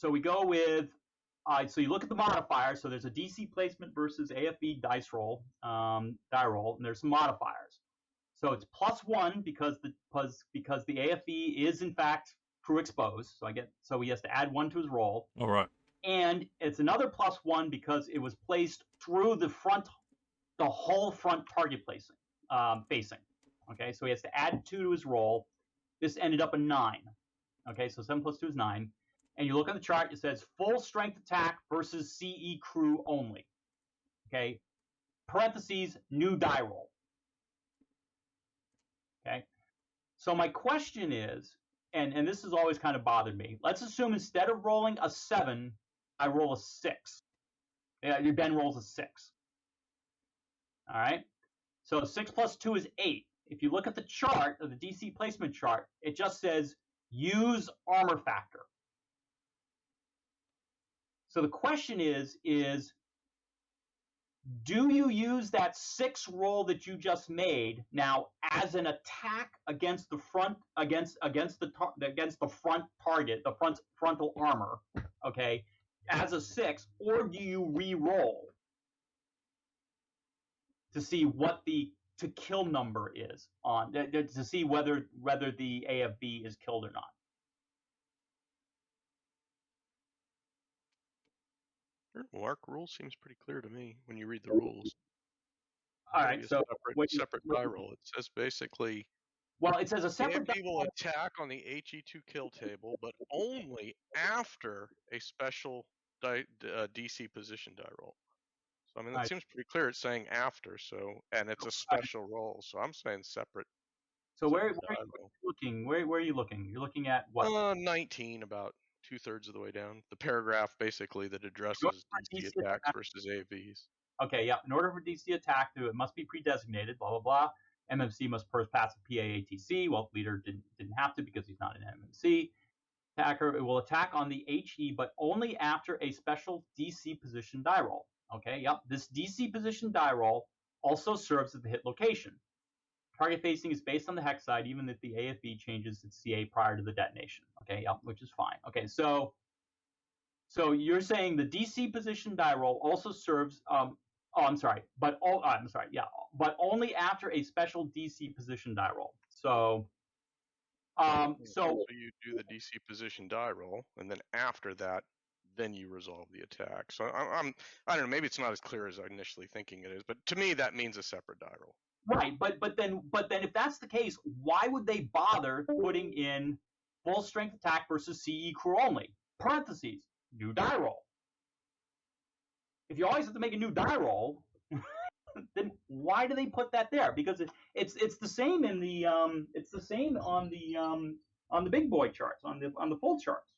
we go with so you look at the modifiers. So there's a DC placement versus AFB die roll, and there's some modifiers. So it's +1 because the AFB is in fact crew exposed. So he has to add 1 to his roll. All right. And it's another +1 because it was placed through the whole front target facing. Okay, so he has to add 2 to his roll. This ended up a 9. Okay, so 7 + 2 is 9. And you look at the chart, it says full strength attack versus CE crew only. Okay, parentheses, new die roll. Okay, so my question is, and this has always kind of bothered me, let's assume instead of rolling a 7, I roll a 6. Yeah, your Ben rolls a 6. All right, so 6 + 2 is 8. If you look at the chart, of the DC placement chart, it just says use armor factor. So the question is do you use that 6 roll that you just made now as an attack against the front against the front target, the frontal armor, okay, as a 6, or do you re-roll to see what the to kill number is on to see whether the AFB is killed or not? Mark, rule seems pretty clear to me when you read the rules. All right, so separate die roll. It says basically, well, it says a separate AFB will attack on the HE2 kill table, but only after a special DC position die roll. So I mean, that seems pretty clear. It's saying after, so, and it's a special roll. So I'm saying separate. So where are you looking? Where are you looking? You're looking at what? 19, about 2/3 of the way down. The paragraph basically that addresses DC attacks versus AVs. Okay, yeah. In order for DC attack to, it must be pre-designated. Blah blah blah. MMC must first pass a PAATC. Well, leader didn't have to because he's not an MMC. Attacker, it will attack on the HE, but only after a special DC position die roll. Okay, yep. This DC position die roll also serves as the hit location. Target facing is based on the hex side, even if the AFB changes its CA prior to the detonation. Okay, yep, which is fine. Okay, so you're saying the DC position die roll also serves. But only after a special DC position die roll. So you do the DC position die roll, and then after that, then you resolve the attack. So I don't know. Maybe it's not as clear as I'm initially thinking it is, but to me that means a separate die roll. Right, but then if that's the case, why would they bother putting in full strength attack versus CE crew only? Parentheses, new die roll. If you always have to make a new die roll, then why do they put that there? Because it's the same in the it's the same on the big boy charts, on the full charts,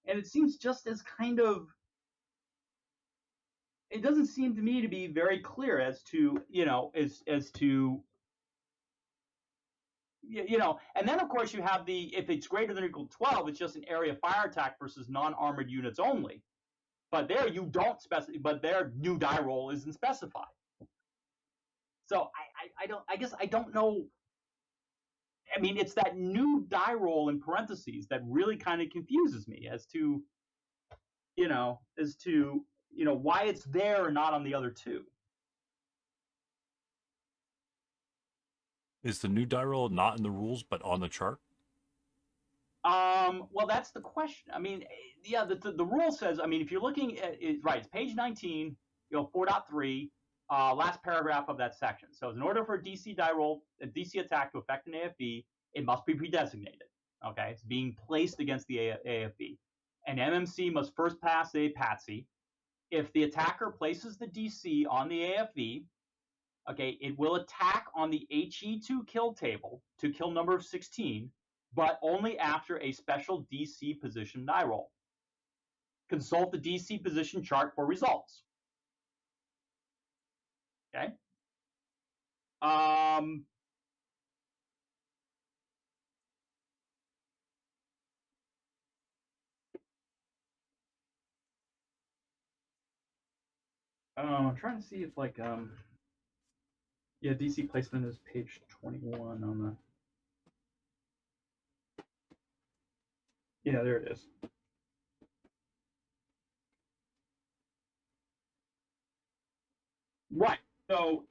and it seems just as kind of. It doesn't seem to me to be very clear as to as to and then of course you have if it's greater than or equal to 12, it's just an area fire attack versus non-armored units only. But there you don't specify. But their new die roll isn't specified. So I guess I don't know. I mean, it's that new die roll in parentheses that really kind of confuses me as to why it's there and not on the other two. Is the new die roll not in the rules but on the chart? Well, that's the question. I mean, yeah, the rule says, I mean, if you're looking at it, right, it's page 19, 4.3, last paragraph of that section. So in order for a DC die roll, a DC attack to affect an AFB, it must be predesignated. Okay, it's being placed against the AFB. An MMC must first pass a patsy. If the attacker places the DC on the AFB, okay, it will attack on the HE2 kill table to kill number of 16, but only after a special DC position die roll. Consult the DC position chart for results. Okay. I'm trying to see if yeah, DC placement is page 21 on the. Yeah, there it is. Right. So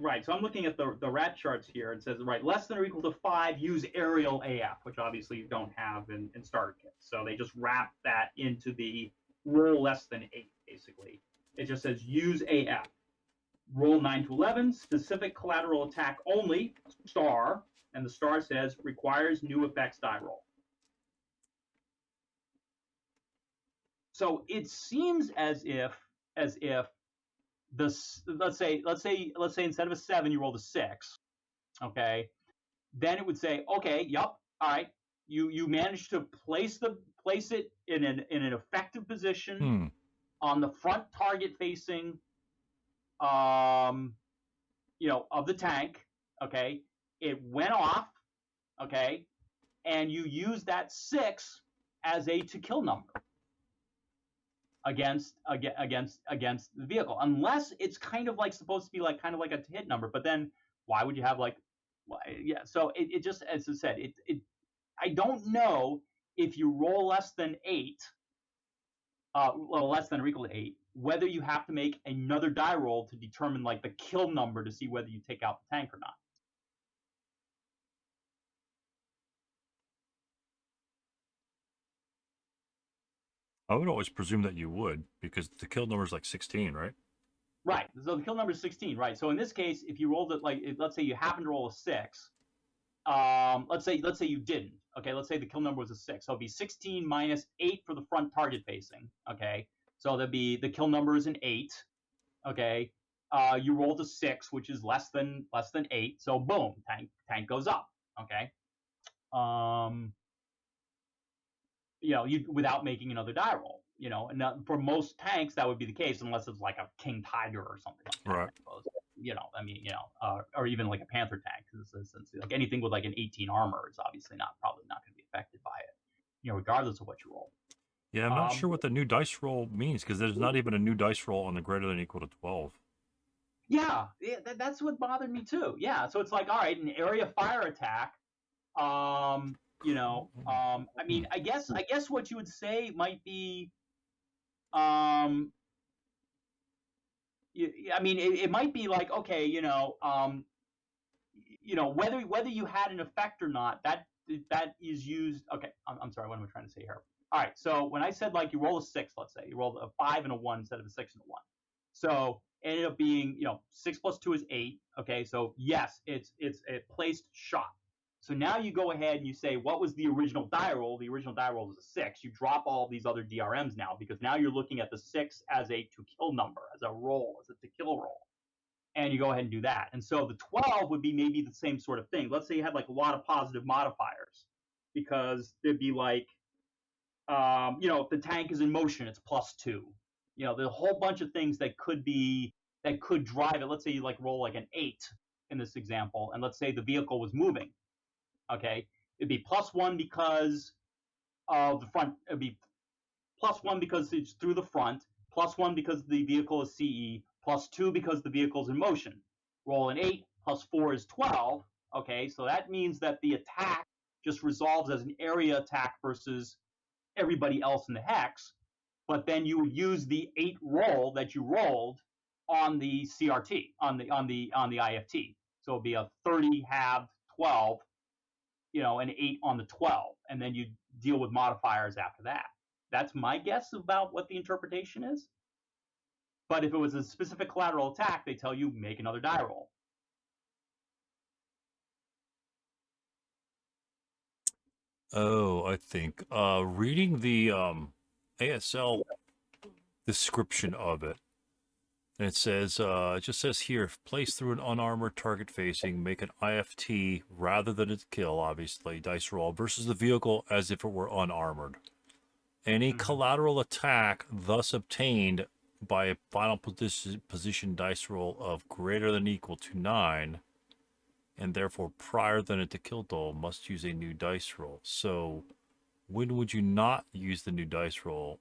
right. So I'm looking at the rat charts here. It says right, less than or equal to 5, use aerial AF, which obviously you don't have in starter kits. So they just wrap that into the roll less than 8, basically. It just says use AF. Roll 9 to 11, specific collateral attack only, star, and the star says requires new effects die roll. So it seems as if this, let's say instead of a 7 you rolled a 6, okay, then it would say, okay, yep, all right, you managed to place it in an effective position on the front target facing of the tank, okay, it went off, okay, and you use that 6 as a to kill number against the vehicle, unless it's kind of like supposed to be like kind of like a hit number. But then why would you have yeah? So it just, as I said, I don't know if you roll less than 8, well, less than or equal to 8, whether you have to make another die roll to determine like the kill number to see whether you take out the tank or not. I would always presume that you would, because the kill number is like 16, right? Right. So the kill number is 16, right? So in this case, if you rolled it let's say you happen to roll a 6, let's say you didn't. Okay, let's say the kill number was a 6. So it'd be 16 minus 8 for the front target facing. Okay, so that'd be the kill number is an 8. Okay, you rolled a 6, which is less than 8. So boom, tank goes up. Okay, you without making another die roll. And for most tanks that would be the case, unless it's like a King Tiger or something like that. Right. I suppose. Or even like a Panther tank. Like anything with like an 18 armor is obviously probably not going to be affected by it. Regardless of what you roll. Yeah, I'm not sure what the new dice roll means, because there's not even a new dice roll on the greater than or equal to 12. Yeah, that's what bothered me too. Yeah, so it's like, all right, an area fire attack. I mean, I guess what you would say might be, I mean, it might be like, okay, whether you had an effect or not, that is used. Okay, I'm sorry, what am I trying to say here? All right, so when I said like you roll a 6, let's say you rolled a 5 and a 1 instead of a 6 and a 1, so it ended up being 6 plus 2 is 8. Okay, so yes, it's a placed shot. So now you go ahead and you say, what was the original die roll? The original die roll was a 6. You drop all these other DRMs now, because now you're looking at the 6 as a to kill number, as a roll, as a to kill roll. And you go ahead and do that. And so the 12 would be maybe the same sort of thing. Let's say you had like a lot of positive modifiers, because there'd be like, if the tank is in motion, it's +2. There's a whole bunch of things that could drive it. Let's say you like roll like an 8 in this example, and let's say the vehicle was moving. Okay, it'd be +1 because of the front. It'd be +1 because it's through the front, +1 because the vehicle is CE, +2 because the vehicle's in motion. Roll an 8, +4 is 12. Okay, so that means that the attack just resolves as an area attack versus everybody else in the hex. But then you would use the 8 roll that you rolled on the CRT, on the IFT. So it'd be a 30 halved 12. an 8 on the 12, and then you deal with modifiers after that. That's my guess about what the interpretation is. But if it was a specific collateral attack, they tell you make another die roll. Oh, I think reading the ASL description of it, and it says it just says here, if placed through an unarmored target facing, make an IFT rather than a kill, obviously, dice roll versus the vehicle as if it were unarmored. Any collateral attack thus obtained by a final position dice roll of greater than or equal to 9, and therefore prior than it to kill total, must use a new dice roll. So when would you not use the new dice roll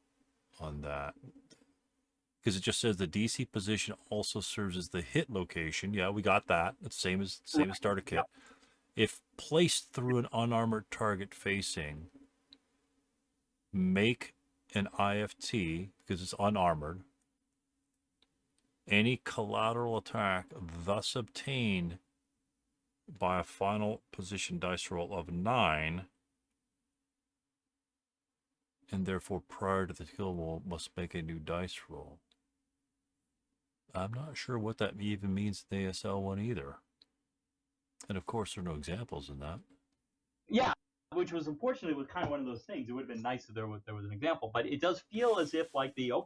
on that? Because it just says the DC position also serves as the hit location. Yeah, we got that. It's same as starter kit. Yep. If placed through an unarmored target facing, make an IFT because it's unarmored. Any collateral attack thus obtained by a final position dice roll of 9, and therefore prior to the kill roll must make a new dice roll. I'm not sure what that even means in the ASL one either. And of course, there are no examples in that. Yeah, which was unfortunately was kind of one of those things. It would have been nice if there was an example, but it does feel as if like you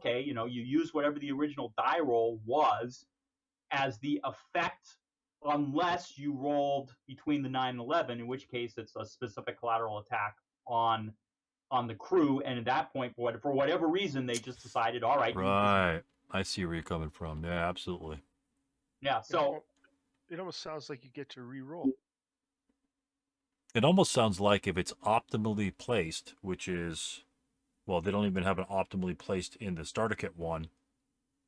use whatever the original die roll was as the effect, unless you rolled between the 9 and 11, in which case it's a specific collateral attack on the crew. And at that point, for whatever reason, they just decided, all right, Right. I see where you're coming from. Yeah, absolutely. Yeah. So it almost sounds like you get to re-roll. It almost sounds like if it's optimally placed, which is, well, they don't even have it optimally placed in the starter kit one,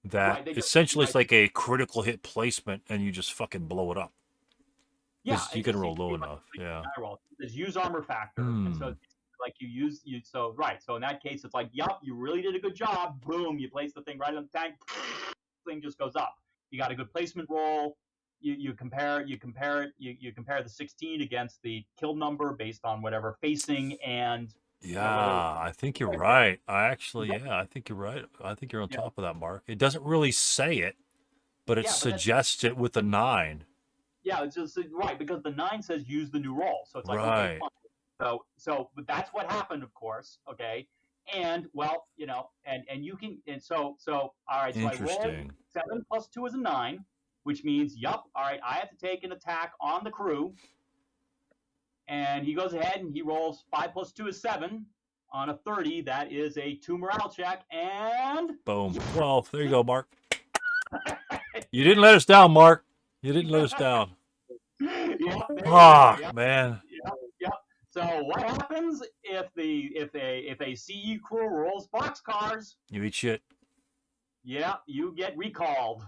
that essentially it's like a critical hit placement and you just fucking blow it up. Yeah, you can roll low enough. Yeah. There's use armor factor. And so like so in that case it's like, yup, you really did a good job. Boom, you place the thing right on the tank, thing just goes up. You got a good placement roll. You compare the 16 against the kill number based on whatever facing and I think you're right. I think you're right. I think you're on top of that, Mark. It doesn't really say it, but it suggests it with a 9. Yeah, it's just right because the 9 says use the new roll. So it's like, right. Okay, fine. So but that's what happened, of course. Okay. And well, and you can, and so all right, so I rolled 7 plus 2 is a 9, which means, yup, all right, I have to take an attack on the crew. And he goes ahead and he rolls 5 plus 2 is 7 on a 30. That is a 2 morale check, and boom, 12. There you go, Mark. You didn't let us down, Mark. You didn't let us down. Man. Yep. So what happens if a CE crew rolls boxcars? You eat shit. Yeah, you get recalled.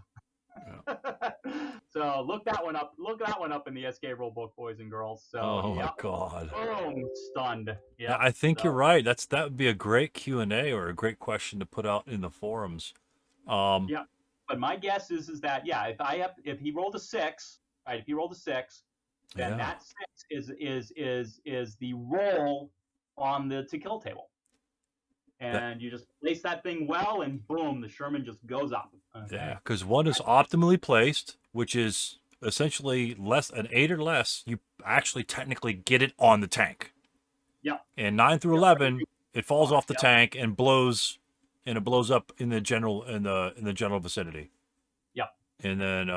Yeah. So look that one up. Look that one up in the SK rulebook, boys and girls. So my God. Boom, stunned. Yeah, I think you're right. That would be a great Q&A or a great question to put out in the forums. Yeah, but my guess is that if he rolled a 6, right? If he rolled a 6. Then that 6 is the roll on the to kill table, and you just place that thing well, and boom, the Sherman just goes up. Okay? Yeah, because 1 is optimally placed, which is essentially an 8 or less. You actually technically get it on the tank. Yeah. And 9 through 11, it falls off the tank and blows, and it blows up in the general vicinity. Yeah. And then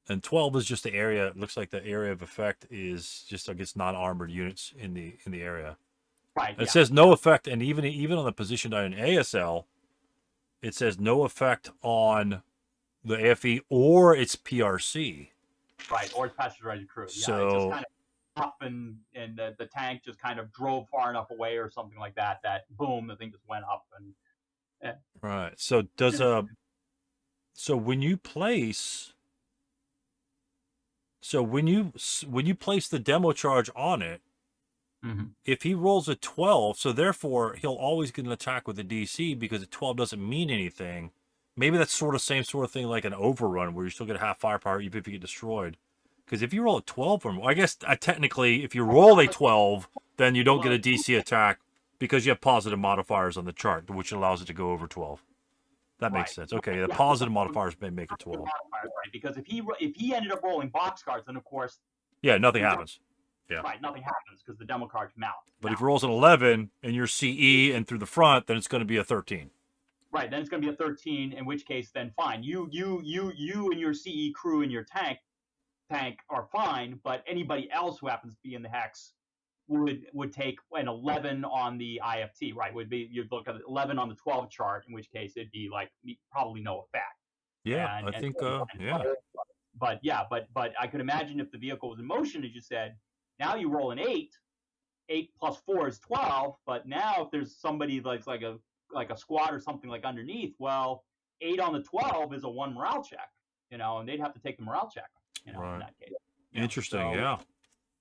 and 12 is just the area. It looks like the area of effect is just against non-armored units in the area. Right. It says no effect, and even on the position die in ASL, it says no effect on the AFE or its PRC. Right, or its passenger-rated crew. So it just kind of up and the tank just kind of drove far enough away or something like that. That boom, the thing just went up and. Right. So so when you place. So when you place the demo charge on it, if he rolls a 12, so therefore he'll always get an attack with a DC because a 12 doesn't mean anything. Maybe that's same sort of thing like an overrun where you still get half firepower even if you get destroyed. Because if you roll a 12 or more, I guess technically, if you roll a 12, then you don't get a DC attack because you have positive modifiers on the chart, which allows it to go over 12. That makes sense. Okay, the positive modifiers may make it 12. Right, because if he ended up rolling boxcars, then of course, Yeah, nothing happens. Yeah. Right, nothing happens because the demo card come out. But if he rolls an 11 and you're CE and through the front, then it's going to be a 13. Right, then it's going to be a 13. In which case, then fine. You and your CE crew and your tank are fine, but anybody else who happens to be in the hex would take an 11 on the IFT. Right, you'd look at 11 on the 12 chart. In which case, it'd be like probably no effect. Yeah, I think. Yeah. But I could imagine if the vehicle was in motion, as you said, now you roll an 8. 8 plus 4 is 12. But now if there's somebody like a squad or something like underneath, well, 8 on the 12 is a 1 morale check, and they'd have to take the morale check, Right. in that case. Interesting. So, yeah.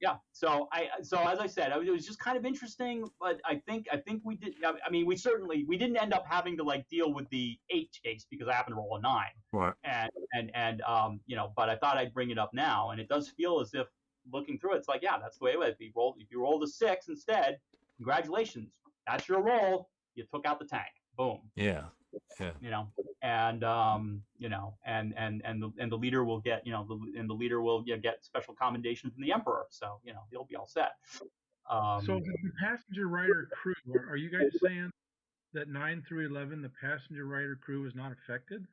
Yeah. So as I said, it was just kind of interesting, but I think we did. I mean, we didn't end up having to deal with the 8 chase because I happened to roll a 9. Right. And but I thought I'd bring it up now, and it does feel as if looking through it, it's like, yeah, that's the way it was. If you rolled a 6 instead, congratulations, that's your roll. You took out the tank. Boom. Yeah. Yeah. And the leader will get get special commendation from the emperor. So he'll be all set. So the passenger rider crew, are you guys saying that 9 through 11, the passenger rider crew is not affected?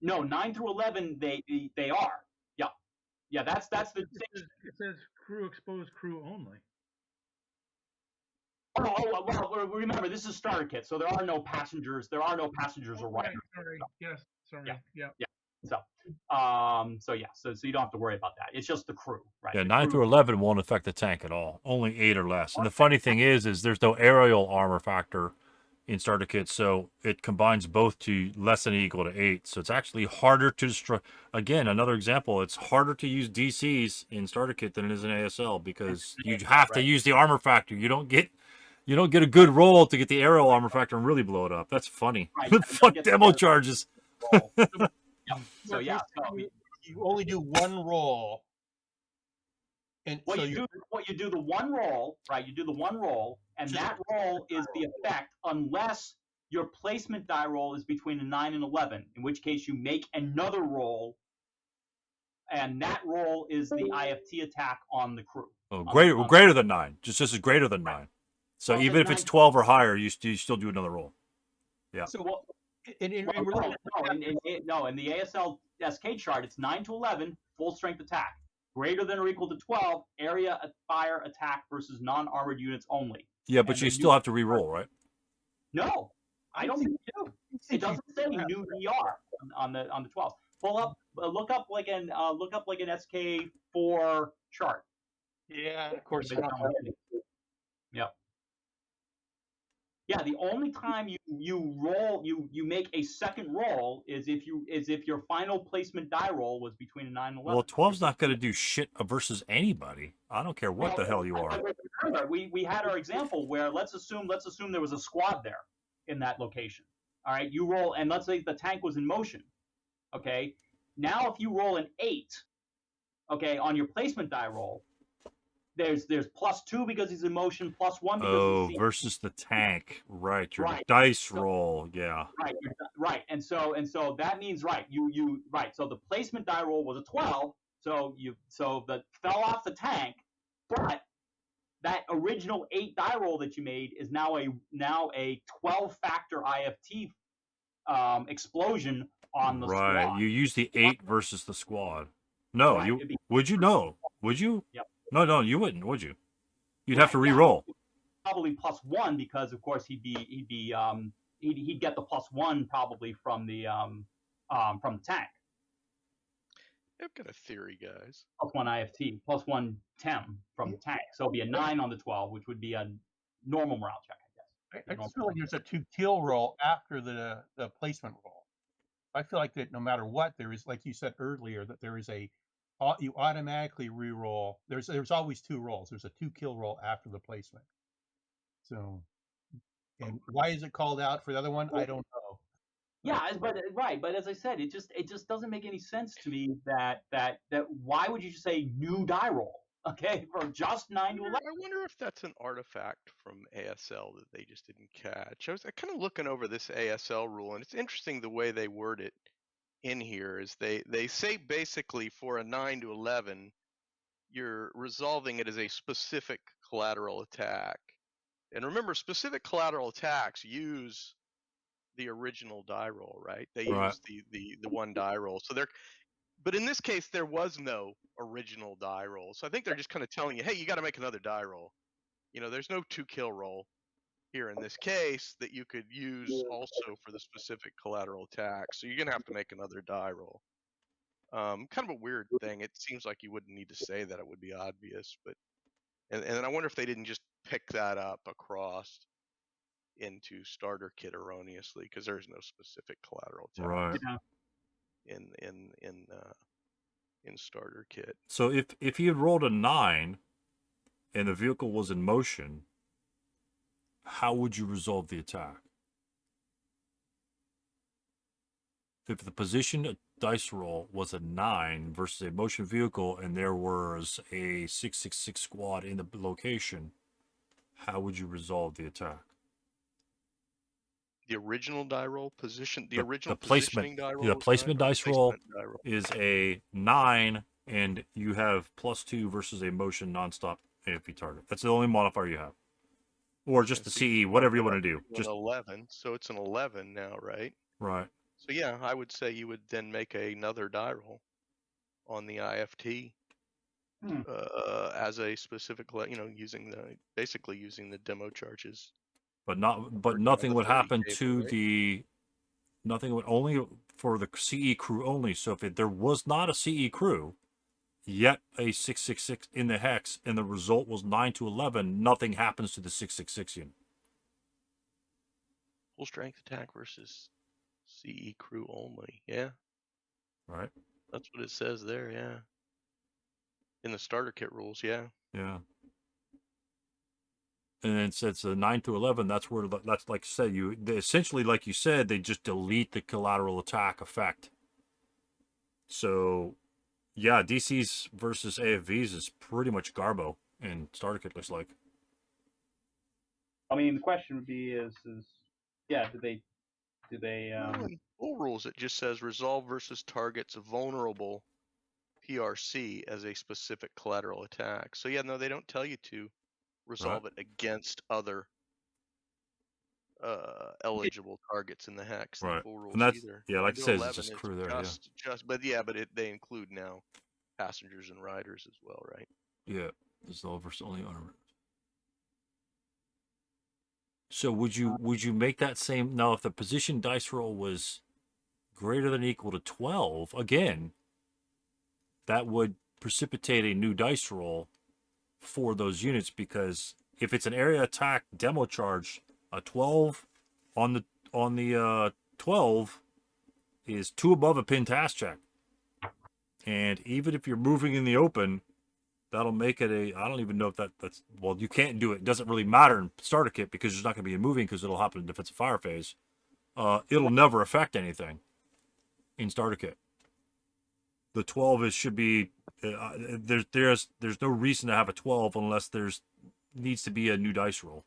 No, 9 through 11, they are. Yeah, that's the. It says crew exposed crew only. Well, remember, this is starter kit, so there are no passengers. There are no passengers or riders. Sorry. Yes. Sorry. Yeah. So you don't have to worry about that. It's just the crew, right? Yeah, The 9 crew- through 11 won't affect the tank at all. Only 8 or less. And the funny thing is there's no aerial armor factor in starter kits, so it combines both to less than or equal to 8. So it's actually harder to destroy. Again, another example, it's harder to use DCs in starter kit than it is in ASL because you have to use the armor factor. You don't get a good roll to get the aerial armor factor and really blow it up. That's funny. Right. Fuck demo charges. So yeah, you only do one roll, and what so you do the one roll, right? You do the one roll, and that roll is the effect unless your placement die roll is between a 9 and 11, in which case you make another roll, and that roll is the IFT attack on the crew. Oh, greater than 9. Just this is greater than 9. So Well, even if it's 12 or higher, you still do another roll. Yeah. So in in the ASL SK chart, it's 9 to 11, full strength attack. Greater than or equal to 12, area fire attack versus non-armored units only. Yeah, but you still have to re-roll, right? No, I don't think you do. It doesn't say new DR on the 12. Look up like an SK4 chart. yeah, of course. Yep. Yeah, the only time you roll you make a second roll is if your final placement die roll was between a 9 and 11. Well, 12's not going to do shit versus anybody. I don't care what the hell you are. Remember, we had our example where let's assume there was a squad there in that location. All right, you roll, and let's say the tank was in motion. Okay, now if you roll an 8, okay, on your placement die roll, there's +2 because he's in motion, +1 because he's versus the tank, right? Your Right. dice roll, yeah. Right, and so that means you so the placement die roll was a 12, so that fell off the tank, but that original 8 die roll that you made is now a 12 factor IFT explosion on the Right, squad. you use the 8 versus the squad. No, Right, would you? No, would you? Yep. No, you wouldn't, would you? You'd have to re-roll. Probably +1 because of course he'd get the +1 probably from the tank. I've got a theory, guys. +1 IFT, +1 TEM from the tank. So it'd be a 9 on the 12, which would be a normal morale check, I guess. I just feel like there's a 2 kill roll after the placement roll. I feel like that no matter what, there is, like you said earlier, that there is you automatically re-roll. There's always 2 rolls. There's a 2 kill roll after the placement. So, and why is it called out for the other one? I don't know. Yeah, but right, but as I said, it just doesn't make any sense to me that why would you just say new die roll? Okay, from just 9 to 11. I wonder if that's an artifact from ASL that they just didn't catch. I was kind of looking over this ASL rule, and it's interesting the way they word it in here. Is they say basically for a 9 to 11, you're resolving it as a specific collateral attack. And remember, specific collateral attacks use the original die roll, right? They Right. use the one die roll. So but in this case, there was no original die roll. So I think they're just kind of telling you, hey, you got to make another die roll. There's no 2-kill roll here in this case that you could use also for the specific collateral attack. So you're gonna have to make another die roll. Kind of a weird thing. It seems like you wouldn't need to say that; it would be obvious. But and I wonder if they didn't just pick that up across into starter kit erroneously, because there's no specific collateral attack Right. Yeah. in starter kit. So if he had rolled a 9 and the vehicle was in motion, how would you resolve the attack? If the position dice roll was a 9 versus a motion vehicle and there was a 666 squad in the location, how would you resolve the attack? The original die roll position, The original placement, positioning die roll. the was placement 9, or dice roll placement die roll? is a 9, and you have +2 versus a motion nonstop AFV target. That's the only modifier you have, or just the So you CE, whatever you bump want it to up do. to Just an 11. So it's an 11 now, right? right. So yeah, I would say you would then make another die roll on the IFT as a specific, basically using the demo charges. But For nothing the would 30 happen table, to right? the nothing would only for the CE crew only. So if there was not a CE crew, yet a 666 in the hex, and the result was 9 to 11, nothing happens to the 666 unit. Full strength attack versus CE crew only. Yeah, Right? that's what it says there. Yeah, in the starter kit rules. Yeah. Yeah. And then since the 9 to 11, that's where that's like I said, they essentially, like you said, they just delete the collateral attack effect. So yeah, DCs versus AFVs is pretty much garbo in starter kit, looks like. I mean, the question would be yeah, do they Well, in full rules, it just says resolve versus targets vulnerable PRC as a specific collateral attack. So yeah, no, they don't tell you to resolve it against other eligible targets in the hex in Right. full rules And that's either. yeah, 9 like it to says, it's 11 just is crew there. but they include now passengers and riders as well, right? Yeah. Resolve versus only armor. So would you make that same now if the position dice roll was greater than or equal to 12 again, that would precipitate a new dice roll for those units, because if it's an area attack demo charge, a 12 on the 12 is 2 above a pin task check. And even if you're moving in the open, that'll make it I don't even know if that's, well, you can't do it. It doesn't really matter in starter kit because there's not going to be a moving because it'll happen in defensive fire phase. It'll never affect anything in starter kit. The 12 should be there's no reason to have a 12 unless needs to be a new dice roll.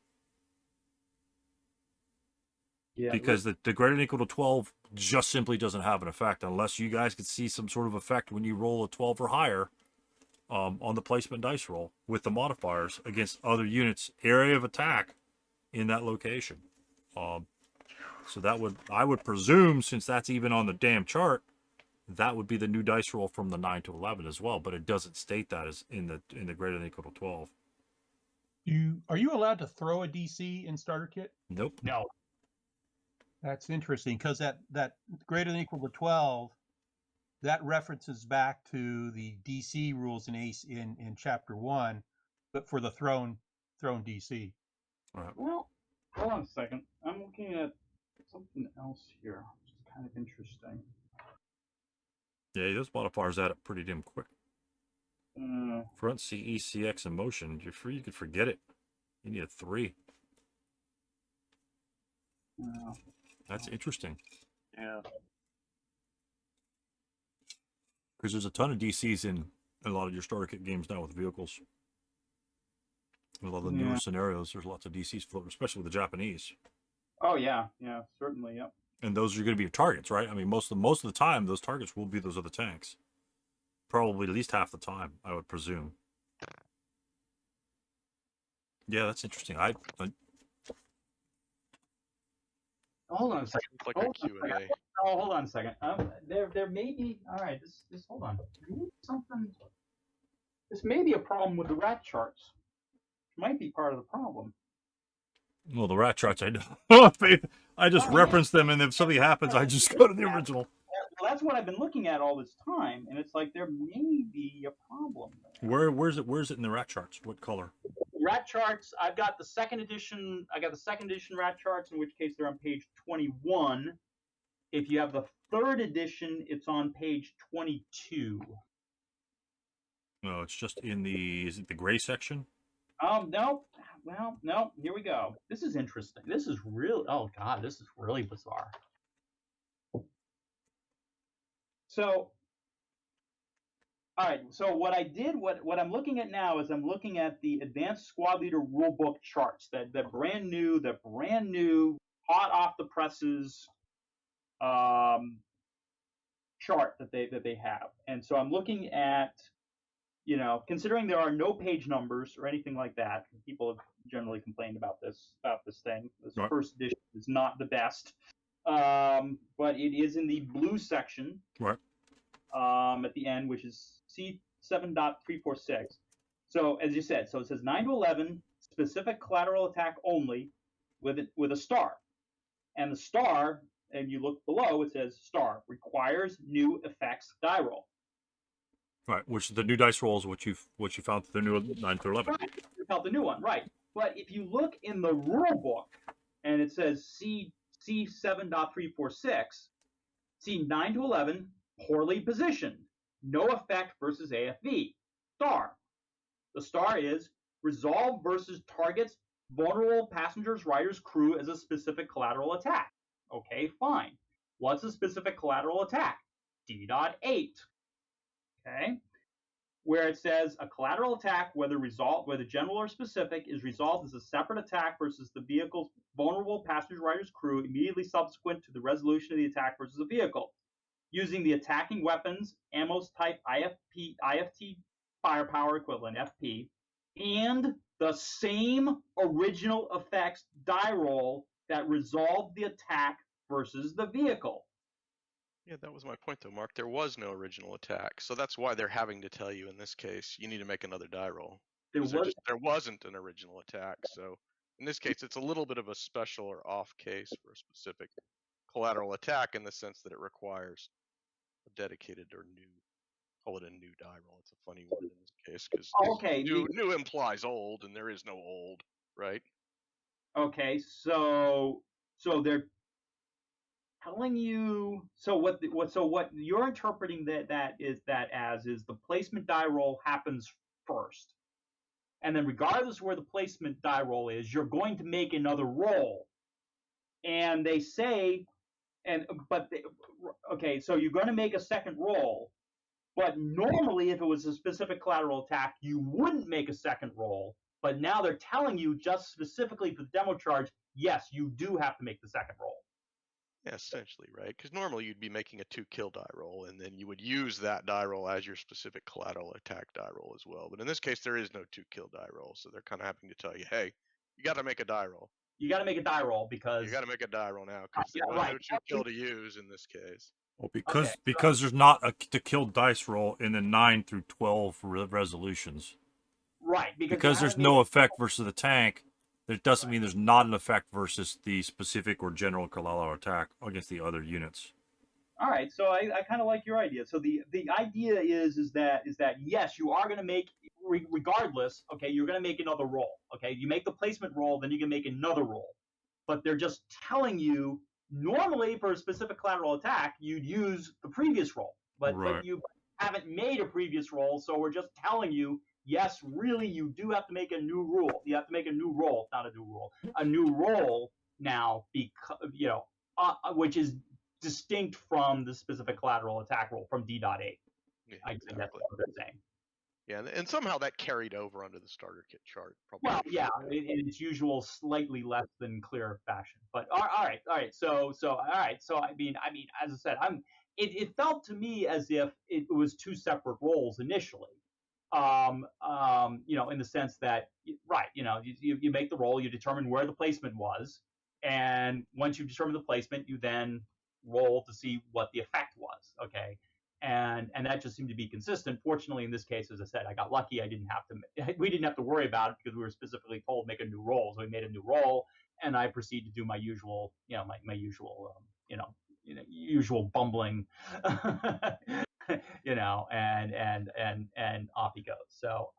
Yeah, because the greater than or equal to 12 just simply doesn't have an effect unless you guys could see some sort of effect when you roll a 12 or higher on the placement dice roll with the modifiers against other units area of attack in that location. So I would presume, since that's even on the damn chart, that would be the new dice roll from the 9 to 11 as well, but it doesn't state that as in the greater than or equal to 12. Are you allowed to throw a DC in starter kit? Nope. no. That's interesting because that greater than or equal to 12, that references back to the DC rules in chapter 1, but for the thrown DC. Right. Well, hold on a second. I'm looking at something else here, which is kind of interesting. Yeah, those modifiers add up pretty damn quick. Front CE, CX, and motion. You could forget it. You need a 3. That's interesting. Yeah. Because there's a ton of DCs in a lot of your starter kit games now with vehicles. A lot of the newer scenarios, there's lots of DCs floating, especially with the Japanese. Oh yeah, certainly, yep. And those are going to be your targets, right? I mean, most of the time, those targets will be those other tanks. Probably at least half the time, I would presume. Yeah, that's interesting. Hold on a second. It's like a Q&A. Oh, hold on a second. There may be. All right, this hold on. Maybe something. This may be a problem with the rat charts. Might be part of the problem. Well, the rat charts, I know. I just reference them, and if something happens, I just go to the original. Well, that's what I've been looking at all this time, and it's like there may be a problem there. Where's it in the rat charts? What color? Rat charts. I've got the second edition. I got the second edition rat charts, in which case they're on page 21. If you have the third edition, it's on page 22. No, it's just in the. Is it the gray section? No. Well, no. Here we go. This is interesting. This is really. Oh God, this is really bizarre. So, all right. So what I did, what I'm looking at now is I'm looking at the Advanced Squad Leader Rulebook charts. That brand new, hot off the presses chart that they have. And so I'm looking at, considering there are no page numbers or anything like that. People have generally complained about this thing. This right. First edition is not the best. But it is in the blue section, right? At the end, which is C7.346. So as you said, so it says 9 to 11, specific collateral attack only, with a star, and the star, and you look below, it says star requires new effects die roll. Right, which the new dice rolls, what you found the new 9 through 11. Right, you found the new one, right? But if you look in the rule book, and it says C7.346, see 9 to 11, poorly positioned, no effect versus AFV, star. The star is resolve versus targets vulnerable passengers, riders, crew as a specific collateral attack. Okay, fine. What's a specific collateral attack? D.8. Okay, where it says a collateral attack, whether general or specific, is resolved as a separate attack versus the vehicle's vulnerable passengers, riders, crew immediately subsequent to the resolution of the attack versus the vehicle, using the attacking weapons, ammo type IFT firepower equivalent, FP, and the same original effects die roll that resolved the attack versus the vehicle. Yeah, that was my point, though, Mark. There was no original attack, so that's why they're having to tell you in this case you need to make another die roll. There wasn't an original attack, so in this case it's a little bit of a special or off case for a specific collateral attack in the sense that it requires a dedicated or call it a new die roll. It's a funny word in this case because new implies old, and there is no old, right? Okay, so they're telling you. So what you're interpreting that is the placement die roll happens first, and then regardless of where the placement die roll is, you're going to make another roll. And they say, so you're going to make a second roll. But normally, if it was a specific collateral attack, you wouldn't make a second roll. But now they're telling you just specifically for the demo charge, yes, you do have to make the second roll. Yeah, essentially, right? Because normally you'd be making a 2-kill die roll, and then you would use that die roll as your specific collateral attack die roll as well. But in this case, there is no 2-kill die roll, so they're kind of having to tell you, hey, you got to make a die roll. You got to make a die roll because you got to make a die roll now because there was no 2-kill to use in this case. Well, because there's not a to kill dice roll in the 9 through 12 resolutions. Right. Because there's no effect versus the tank, that doesn't mean there's not an effect versus the specific or general collateral attack against the other units. All right. So I kind of like your idea. So the idea is that yes, you are going to make, regardless, okay, you're going to make another roll. Okay, you make the placement roll, then you can make another roll. But they're just telling you, normally for a specific collateral attack, you'd use the previous roll, but you haven't made a previous roll, so we're just telling you, yes, really, you do have to make a new rule. You have to make a new roll, not a new rule, a new roll now, because which is distinct from the specific collateral attack roll from D.8. Yeah, I think that's exactly. what they're saying. Yeah, and somehow that carried over onto the starter kit chart. Probably. Well, yeah, in its usual slightly less than clear fashion. But all right. So all right. So I mean, as I said, it felt to me as if it was two separate roles initially. In the sense that, right, you make the roll, you determine where the placement was, and once you've determined the placement, you then roll to see what the effect was. Okay. And that just seemed to be consistent. Fortunately, in this case, as I said, I got lucky. We didn't have to worry about it because we were specifically told make a new roll. So we made a new roll, and I proceeded to do my usual, my usual, usual bumbling, and off he goes. So,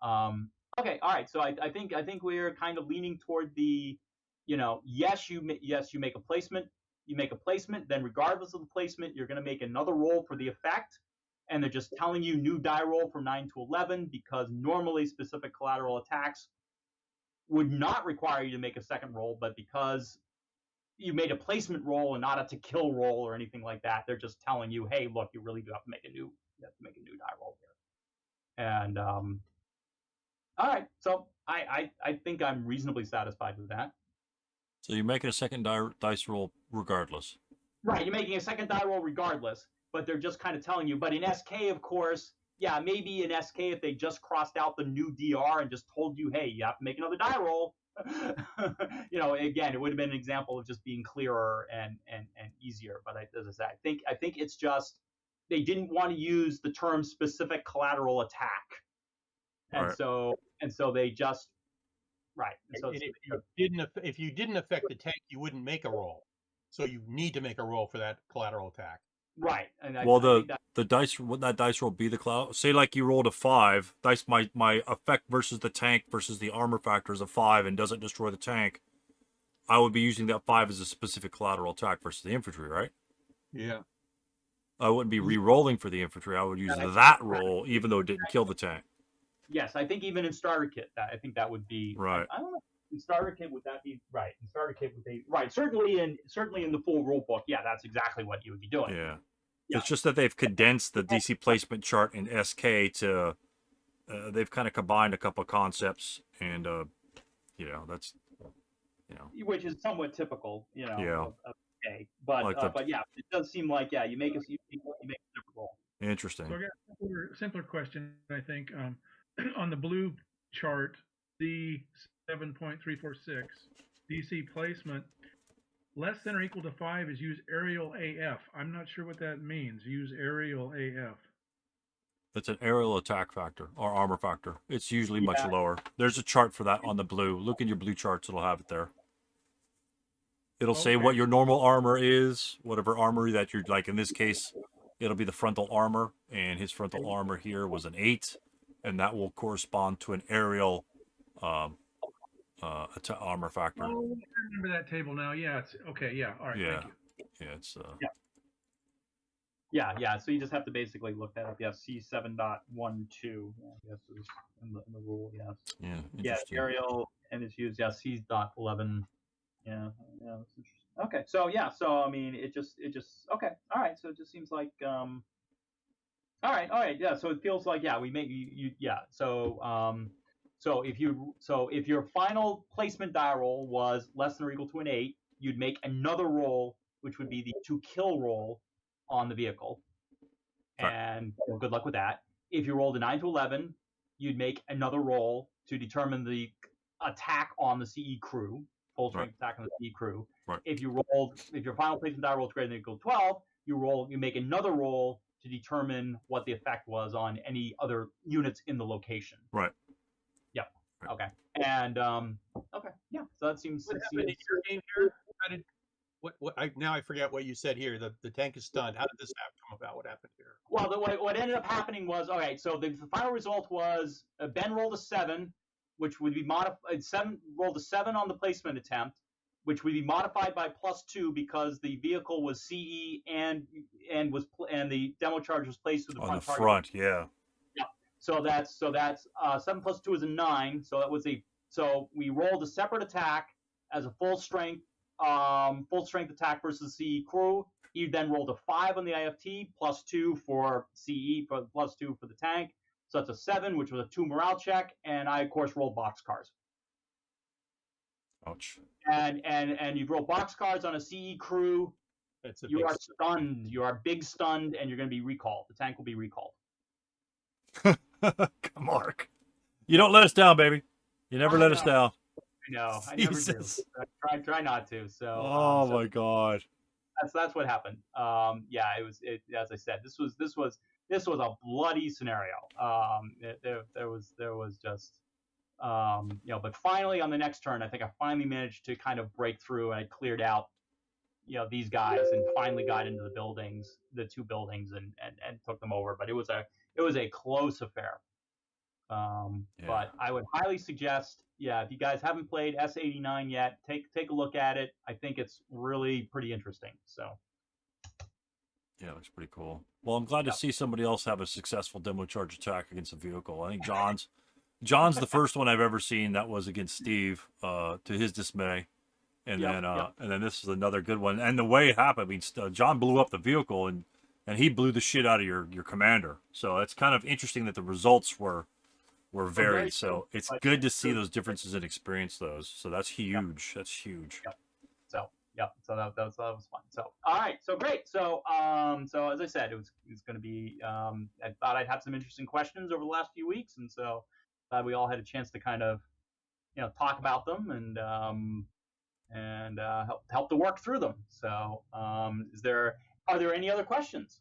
okay, all right. So I think we're kind of leaning toward the, yes, you make a placement. You make a placement, then regardless of the placement, you're going to make another roll for the effect. And they're just telling you new die roll from 9 to 11 because normally specific collateral attacks would not require you to make a second roll, but because you made a placement roll and not a to kill roll or anything like that, they're just telling you, hey, look, you really do have to make a new die roll here. And all right, so I think I'm reasonably satisfied with that. So you're making a second dice roll regardless. Right, you're making a second die roll regardless, but they're just kind of telling you. But in SK, of course, yeah, maybe in SK if they just crossed out the new DR and just told you, hey, you have to make another die roll. Again, it would have been an example of just being clearer and easier. But as I said, I think it's just they didn't want to use the term specific collateral attack, and Right. so they just right. So And if you didn't affect the tank, you wouldn't make a roll. So you need to make a roll for that collateral attack. right. And I Well, think the dice, would that dice roll be the cloud? Say like you rolled a 5, dice my effect versus the tank versus the armor factor is a 5 and doesn't destroy the tank. I would be using that 5 as a specific collateral attack versus the infantry, right? Yeah. I wouldn't be re-rolling for the infantry. I would use that roll even though it didn't kill the tank. yes, I think even in starter kit, I think that would be Right. I don't know. In starter kit, would that be right? In starter kit, would they right? Certainly in the full rule book, yeah, that's exactly what you would be doing. Yeah. Yeah. It's just that they've condensed the DC placement chart in SK to, they've kind of combined a couple of concepts, and that's, Which is somewhat typical, Yeah. of A. But Like the- but yeah, it does seem like you make a different roll. Interesting. So I got a simpler question, I think. On the blue chart, C7.346, DC placement, less than or equal to 5 is use aerial AF. I'm not sure what that means, use aerial AF. It's an aerial attack factor or armor factor. It's usually much Yeah. lower. There's a chart for that on the blue. Look in your blue charts, it'll have it there. It'll say Okay. what your normal armor is, whatever armor that you're, like in this case, it'll be the frontal armor, and his frontal armor here was an 8, and that will correspond to an aerial armor factor. Oh, I remember that table now. Yeah, it's okay. Yeah, all right. Yeah. Thank you. Yeah, it's Yeah. So you just have to basically look that up. Yeah, C7.12. Yeah, yes, is in the rule. Yes. yeah, Yeah, interesting. aerial and it's used. Yeah, C.11. Yeah. That's interesting. Okay, so I mean, it just okay. All right, so it just seems like all right, yeah. So it feels like we make you yeah. So if your final placement die roll was less than or equal to an 8, you'd make another roll, which would be the to kill roll on the vehicle, Right. and good luck with that. If you rolled a 9 to 11, you'd make another roll to determine the attack on the CE crew, full strength attack on the CE crew. Right. If your final placement die roll is greater than or equal to 12, you make another roll to determine what the effect was on any other units in the location. Right. Yep. Right. Okay. And okay. Yeah. So that seems. What happened in your game here? How did now I forget what you said here. The tank is stunned. How did this come about? What happened here? Well, what ended up happening was, okay, so the final result was Ben rolled a 7, which would be modified. Rolled a 7 on the placement attempt, which would be modified by +2 because the vehicle was CE and the demo charge was placed with the On front the target. front, yeah. Yeah. So that's 7 + 2 is a 9. So that was so we rolled a separate attack as a full strength full strength attack versus CE crew. He then rolled a 5 on the IFT, +2 for CE, for +2 for the tank. So that's a 7, which was a 2 morale check. And I, of course, rolled boxcars. Ouch. And you roll boxcars on a CE crew. It's a You big are stunned. You are big stunned, and you're going to be recalled. The tank will be recalled. Mark, you don't let us down, baby. You never let us down. No, I never do. Jesus. I try not to. So, Oh my God. that's what happened. Yeah, it was. As I said, this was a bloody scenario. There was just, but finally on the next turn, I think I finally managed to kind of break through, and I cleared out, these guys, and finally got into the buildings, the 2 buildings, and took them over. But it was a close affair. But I would highly suggest, if you guys haven't played S89 yet, take a look at it. I think it's really pretty interesting. So. Yeah, it looks pretty cool. Well, I'm glad to see somebody else have a successful demo charge attack against a vehicle. I think John's the first one I've ever seen that was against Steve, to his dismay. And then this is another good one. And the way it happened, I mean, John blew up the vehicle and he blew the shit out of your commander. So it's kind of interesting that the results were varied. So it's good to see those differences in experience. So that's huge. That's huge. So that was fun. So all right, so great. So so as I said, it was going to be. I thought I'd had some interesting questions over the last few weeks, and so glad we all had a chance to kind of talk about them and help to work through them. So are there any other questions?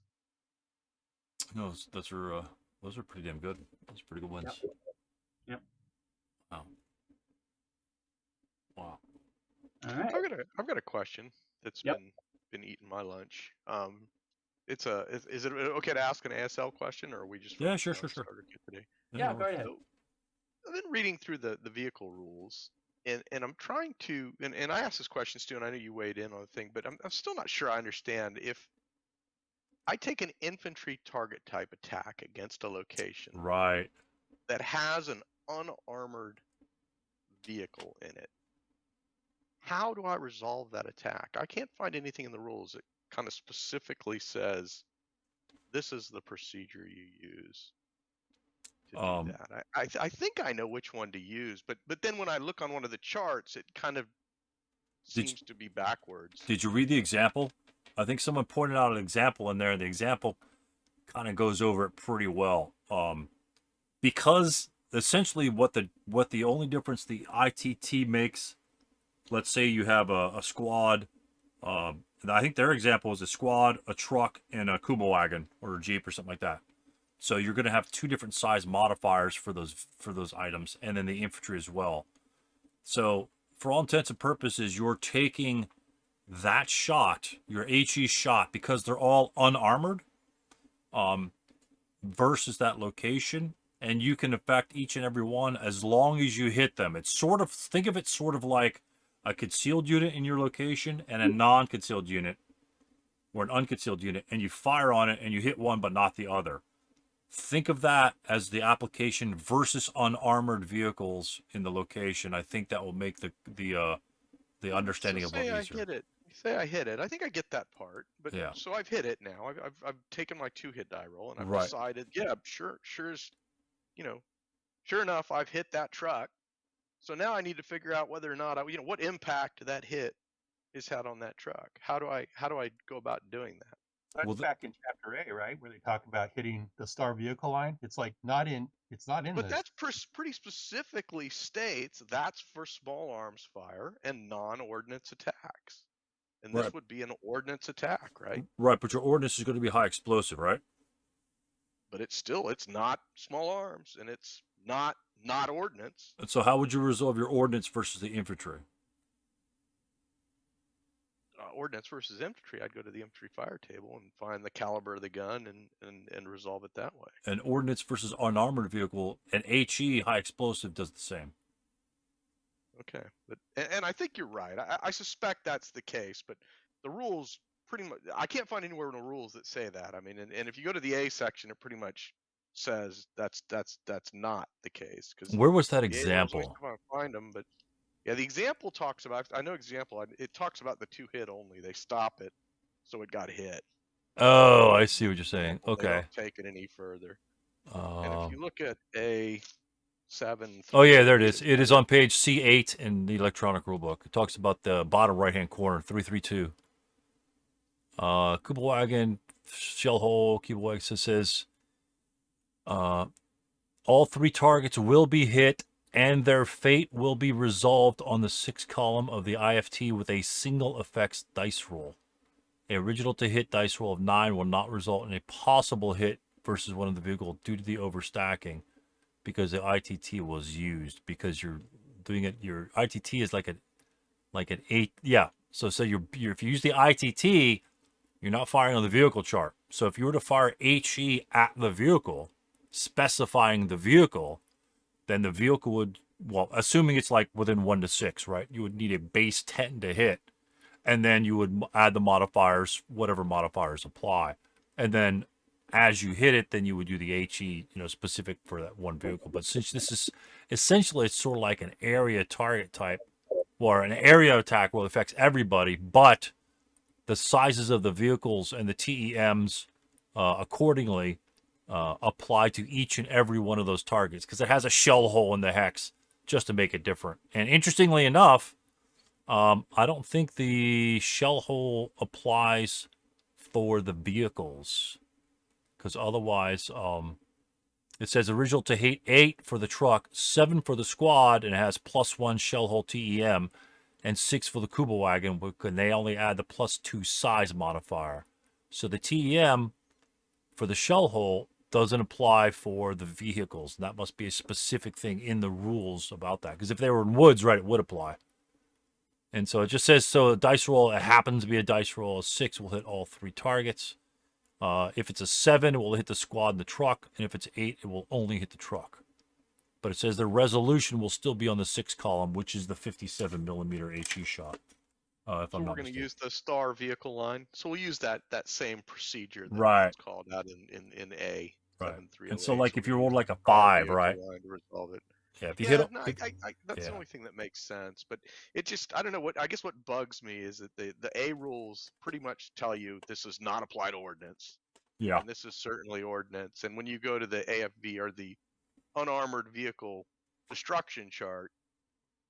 No, those are pretty damn good. Those are pretty good ones. Yep. Wow. All right. I've got a question that's been eating my lunch. Is it okay to ask an ASL question, or are we just sure. Today? Yeah, go ahead. So, I've been reading through the vehicle rules, and I'm trying to, and I asked this question, Stu, and I know you weighed in on the thing, but I'm still not sure I understand. If I take an infantry target type attack against a location Right. that has an unarmored vehicle in it, how do I resolve that attack? I can't find anything in the rules that kind of specifically says this is the procedure you use to do that. I think I know which one to use, but then when I look on one of the charts, it kind of seems to be backwards. Did you read the example? I think someone pointed out an example in there, and the example kind of goes over it pretty well. Because essentially what the only difference the ITT makes, let's say you have a squad, and I think their example is a squad, a truck, and a Kuma wagon or a Jeep or something like that. So you're going to have 2 different size modifiers for those items, and then the infantry as well. So for all intents and purposes, you're taking that shot, your HE shot, because they're all unarmored, versus that location, and you can affect each and every one as long as you hit them. It's think of it sort of like a concealed unit in your location and a non-concealed unit or an unconcealed unit, and you fire on it and you hit one but not the other. Think of that as the application versus unarmored vehicles in the location. I think that will make the understanding of it easier. Say I hit it. I think I get that part, but yeah. So I've hit it now. I've taken my 2 hit die roll, and I've decided, sure enough, I've hit that truck. So now I need to figure out whether or not what impact that hit has had on that truck. How do I go about doing that? That's back in chapter A, right, where they talk about hitting the star vehicle line. It's like not in. But that's pretty specifically states that's for small arms fire and non-ordnance attacks, and this would be an ordnance attack, right? Right, but your ordnance is going to be high explosive, right? But it's not small arms, and it's not ordnance. And so how would you resolve your ordnance versus the infantry? Ordnance versus infantry, I'd go to the infantry fire table and find the caliber of the gun and resolve it that way. And ordnance versus unarmored vehicle, an HE high explosive does the same. Okay, but and I think you're right. I suspect that's the case, but the rules pretty much, I can't find anywhere in the rules that say that. I mean, and if you go to the A section, it pretty much says that's not the case. Because where was that example? Find them, but Yeah, the example talks about. I know example. It talks about the 2 hit only. They stop it, so it got hit. Oh, I see what you're saying. They Okay. don't take it any further. And if Um, you look at A738, oh yeah, there it is. It is on page C8 in the electronic rulebook. It talks about the bottom right-hand corner, 332. Kuba wagon, shell hole, Kuba wagon says, all 3 targets will be hit and their fate will be resolved on the 6th column of the IFT with a single effects dice roll. A original to hit dice roll of 9 will not result in a possible hit versus one of the vehicle due to the overstacking because the ITT was used, because you're doing it. Your ITT is like an 8. Yeah. So you're if you use the ITT, you're not firing on the vehicle chart. So if you were to fire HE at the vehicle, specifying the vehicle, then the vehicle would, well, assuming it's like within 1 to 6, right? You would need a base 10 to hit. And then you would add the modifiers, whatever modifiers apply. And then as you hit it, then you would do the HE, specific for that one vehicle. But since this is essentially, it's sort of like an area target type, or an area attack where it affects everybody, but the sizes of the vehicles and the TEMs accordingly apply to each and every one of those targets, because it has a shell hole in the hex just to make it different. And interestingly enough, I don't think the shell hole applies for the vehicles, because otherwise, it says original to hit 8 for the truck, 7 for the squad, and it has +1 shell hole TEM, and 6 for the Kuba wagon, and they only add the +2 size modifier. So the TEM for the shell hole doesn't apply for the vehicles. And that must be a specific thing in the rules about that. Because if they were in woods, right, it would apply. And so it just says, so a dice roll, it happens to be a dice roll. A 6 will hit all 3 targets. If it's a 7, it will hit the squad and the truck. And if it's 8, it will only hit the truck. But it says the resolution will still be on the 6th column, which is the 57 millimeter HE shot. If So I'm we're not going to mistaken. use the star vehicle line. So we'll use that same procedure Right. that's called out in A. Right. 7308. And so, like, So if we you rolled use like a the star 5, vehicle right? line to resolve it. Yeah. If you Yeah, hit, no, that's the only thing that makes sense. But it just, I don't know I guess what bugs me is that the A rules pretty much tell you this does not apply to ordnance. yeah, And this is certainly ordnance. And when you go to the AFV, or the unarmored vehicle destruction chart,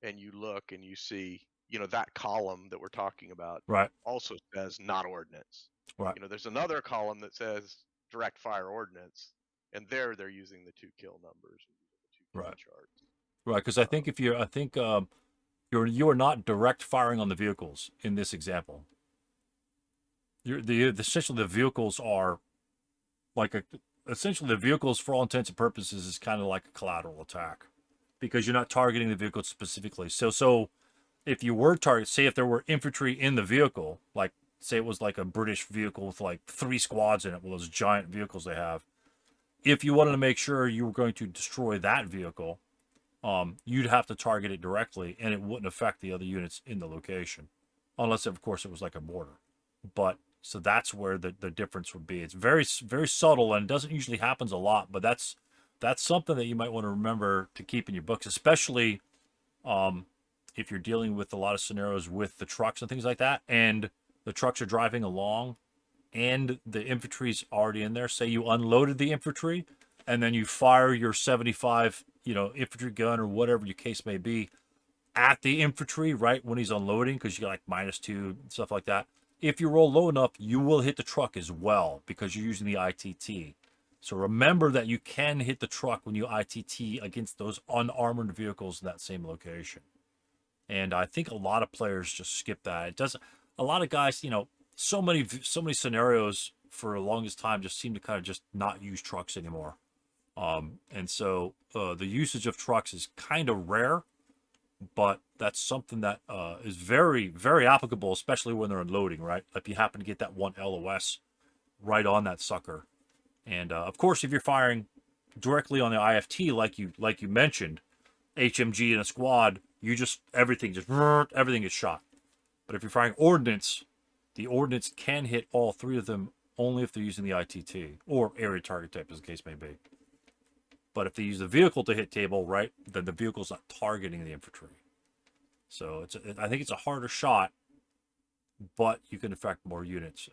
and you look and you see, that column that we're talking about right, also says not ordnance. right, There's another column that says direct fire ordnance, and they're using the 2 kill numbers, the 2 kill right, charts. right. Because I think you are not direct firing on the vehicles in this example. Essentially the vehicles are essentially the vehicles, for all intents and purposes, is kind of like a collateral attack, because you're not targeting the vehicle specifically. So if you were say if there were infantry in the vehicle, like say it was like a British vehicle with like 3 squads in it, with those giant vehicles they have, if you wanted to make sure you were going to destroy that vehicle, you'd have to target it directly, and it wouldn't affect the other units in the location, unless of course it was like a mortar. But so that's where the difference would be. It's very, very subtle, and it doesn't usually happens a lot, but that's something that you might want to remember to keep in your books, especially if you're dealing with a lot of scenarios with the trucks and things like that, and the trucks are driving along and the infantry's already in there. Say you unloaded the infantry and then you fire your 75 infantry gun or whatever your case may be at the infantry right when he's unloading, because you got like -2 stuff like that. If you roll low enough, you will hit the truck as well, because you're using the ITT. So remember that you can hit the truck when you ITT against those unarmored vehicles in that same location. And I think a lot of players just skip that. It doesn't. A lot of guys, so many scenarios for the longest time just seem to kind of just not use trucks anymore. And so the usage of trucks is kind of rare, but that's something that is very, very applicable, especially when they're unloading, right? If you happen to get that one LOS right on that sucker. And of course, if you're firing directly on the IFT, like you mentioned, HMG in a squad, everything is shot. But if you're firing ordnance, the ordnance can hit all 3 of them only if they're using the ITT or area target type, as the case may be. But if they use the vehicle to hit table, right, then the vehicle's not targeting the infantry. So I think it's a harder shot, but you can affect more units.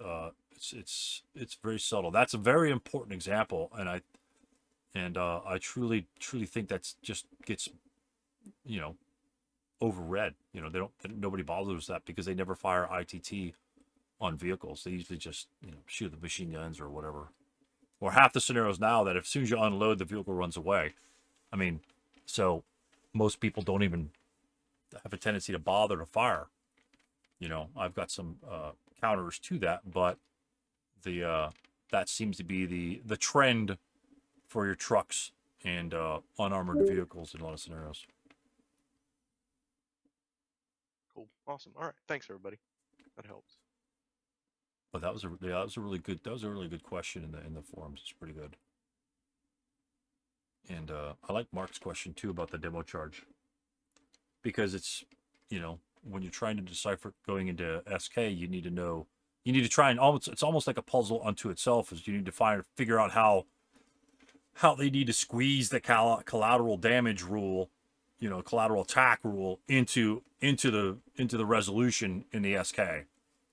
It's very subtle. That's a very important example, and I truly think that's just gets, you know, overread. You know, nobody bothers with that because they never fire ITT on vehicles. They usually just, you know, shoot the machine guns or whatever. Or half the scenarios now that as soon as you unload, the vehicle runs away. I mean, so most people don't even have a tendency to bother to fire. You know, I've got some counters to that, but that seems to be the trend for your trucks and unarmored vehicles in a lot of scenarios. Cool. Awesome. All right. Thanks, everybody. That helps. But that was a really good question in the forums. It's pretty good. And I like Mark's question too about the demo charge, because it's, you know, when you're trying to decipher going into SK, you need to try and it's almost like a puzzle unto itself, as you need to figure out how they need to squeeze the collateral damage rule, you know, collateral attack rule into the resolution in the SK.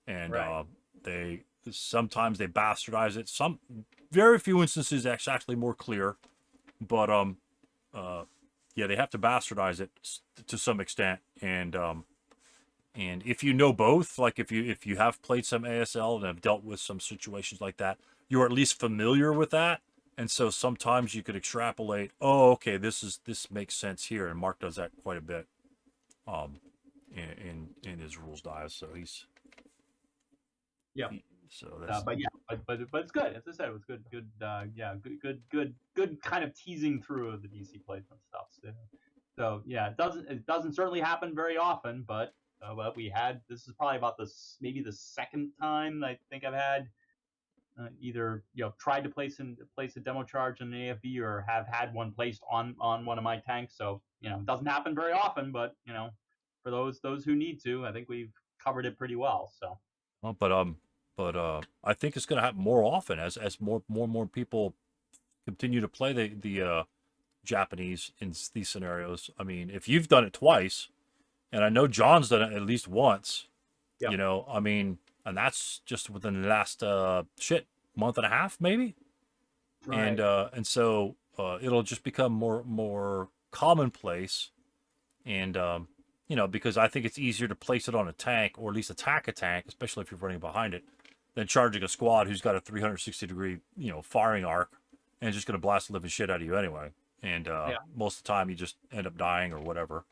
And Right. they sometimes they bastardize it. Some very few instances actually more clear, but yeah, they have to bastardize it to some extent. And if you know both, like if you have played some ASL and have dealt with some situations like that, you're at least familiar with that. And so sometimes you could extrapolate, oh, okay, this makes sense here. And Mark does that quite a bit in his rules dives. So he's Yeah. So that's But yeah, but it's good. As I said, it was good. Yeah, good kind of teasing through of the DC placement stuff. So yeah, it doesn't certainly happen very often, but we had, this is probably about maybe the second time I think I've had either, you know, tried to place a demo charge in an AFB or have had one placed on one of my tanks. So, you know, it doesn't happen very often, but, you know, for those who need to, I think we've covered it pretty well. So. well, but I think it's going to happen more often as more people continue to play the Japanese in these scenarios. I mean, if you've done it twice, and I know John's done it at least once, Yeah. you know, I mean, and that's just within the last month and a half maybe. Right. And so it'll just become more commonplace, and you know, because I think it's easier to place it on a tank, or at least attack a tank, especially if you're running behind it, than charging a squad who's got a 360-degree, you know, firing arc and is just going to blast the living shit out of you anyway. And Yeah. most of the time you just end up dying or whatever.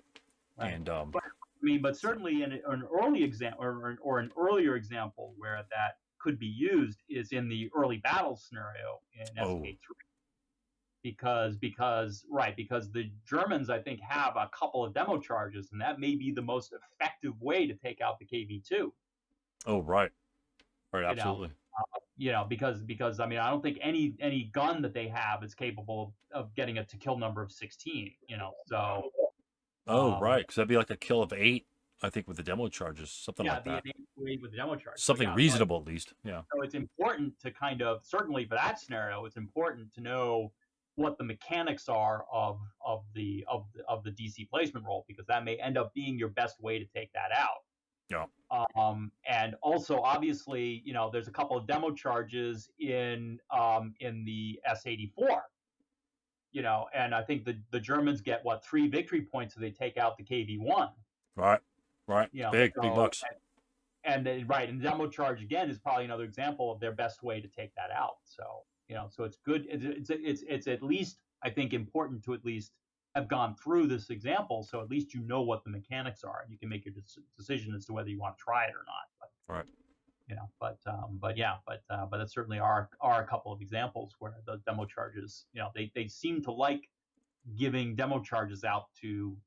Right. And But, I mean, but certainly in an early example or an earlier example where that could be used is in the early battle scenario in SK3. Because the Germans, I think, have a couple of demo charges, and that may be the most effective way to take out the KV2. oh, right, You know, absolutely. because I mean, I don't think any gun that they have is capable of getting a to kill number of 16. You know, so Oh, right, because that'd be like a kill of 8, I think, with the demo charges, something yeah, like the that. innate way with the demo charge. So, Something yeah, reasonable, at least. Yeah. so it's important to kind of, certainly for that scenario, it's important to know what the mechanics are of the DC placement roll, because that may end up being your best way to take that out. Yeah. And also, obviously, you know, there's a couple of demo charges in the S84. You know, and I think the Germans get 3 victory points if they take out the KV1. Right. You know, Big so, bucks. and right, and demo charge again is probably another example of their best way to take that out. So, you know, so it's good. It's at least, I think, important to at least have gone through this example, so at least you know what the mechanics are, and you can make your decision as to whether you want to try it or not. But, Right. you know, but that certainly are a couple of examples where the demo charges, you know, they seem to like giving demo charges out to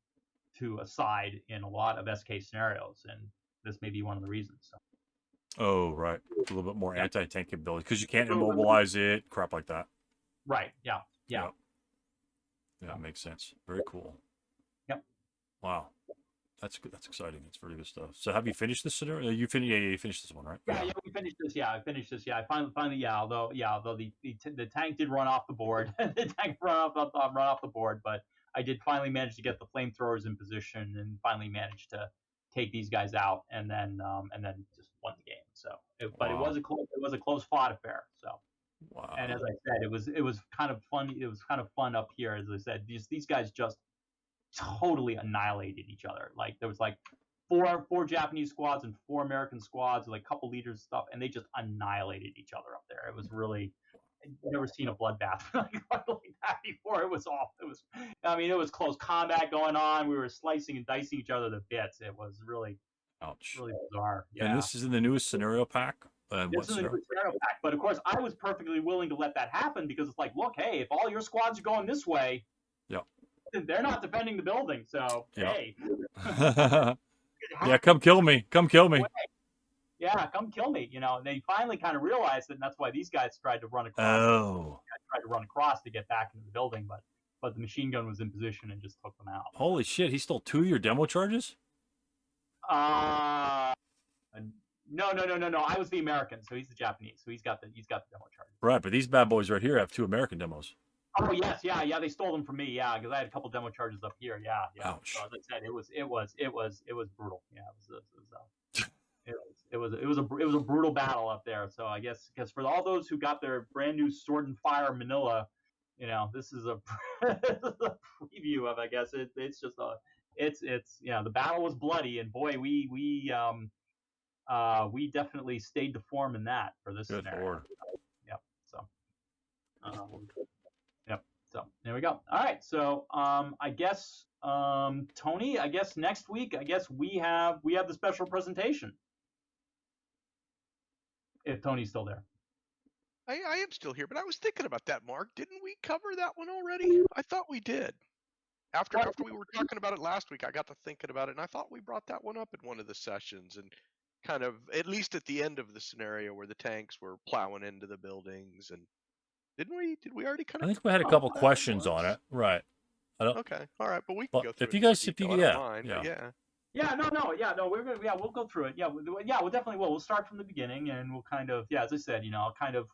a side in a lot of SK scenarios, and this may be one of the reasons. So. Oh, right. A little bit more Yeah. anti-tank capability, because you can't immobilize it, crap like that. Right. Yeah. Yeah, it makes sense. Very cool. Yep. Wow. That's good. That's exciting. That's very good stuff. So have you finished this scenario? You finished this one, right? Yeah, we finished this. Yeah, I finished this. Yeah, I finally. Yeah, although the tank did run off the board. The tank run off the board, but I did finally manage to get the flamethrowers in position, and finally managed to take these guys out, and then just won the game. So, but Wow. it was a close fought affair. So. Wow. And as I said, it was kind of fun. It was kind of fun up here. As I said, these guys just totally annihilated each other. Like there was like four Japanese squads and 4 American squads, with like a couple leaders and stuff, and they just annihilated each other up there. It was really, I've never seen a bloodbath like that before. It was awful. It was, I mean, it was close combat going on. We were slicing and dicing each other to bits. It was really, Ouch. really bizarre. Yeah. And this is in the newest scenario pack. This What is a scenario? new scenario pack, but of course I was perfectly willing to let that happen because it's like, look, hey, if all your squads are going this way, Yeah. they're not defending the building, so Yeah. hey, Yeah, come kill me. Come kill me. yeah, come kill me. You know, and they finally kind of realized it, and that's why these guys tried to run across. Oh. Tried to run across to get back into the building, but the machine gun was in position and just took them out. Holy shit! He stole 2 of your demo charges. No. I was the American, so he's the Japanese, so he's got the demo charges. Right, but these bad boys right here have 2 American demos. Oh yes, yeah. They stole them from me, yeah, because I had a couple demo charges up here, yeah. Ouch. So as I said, it was brutal. Yeah, it was a brutal battle up there. So I guess because for all those who got their brand new Sword and Fire Manila, you know, this is a preview of, I guess it's just it's the battle was bloody, and boy, we definitely stayed to form in that for this Good scenario. Lord. Yep. So. Yep. So there we go. All right. So I guess Tony, I guess next week, I guess we have the special presentation. If Tony's still there. I am still here, but I was thinking about that, Mark. Didn't we cover that one already? I thought we did. After we were talking about it last week, I got to thinking about it, and I thought we brought that one up in one of the sessions, and kind of at least at the end of the scenario where the tanks were plowing into the buildings, and didn't we? Did we already kind of? I think we had a couple questions on it. Right. I don't. Okay. All right, but we can But go through if it you in more guys, detail. I don't mind, but yeah. Yeah, no, we're gonna, we'll go through it. Yeah, we'll definitely will. We'll start from the beginning, and we'll kind of, as I said, I'll kind of,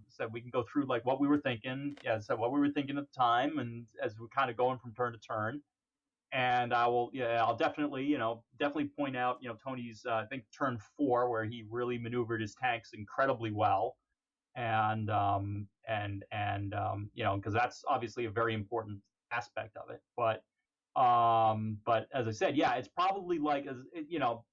said we can go through like what we were thinking. Yeah, as I said what we were thinking at the time, and as we're kind of going from turn to turn. And I'll definitely, point out, Tony's, I think turn 4 where he really maneuvered his tanks incredibly well, and because that's obviously a very important aspect of it, but as I said, yeah, it's probably like,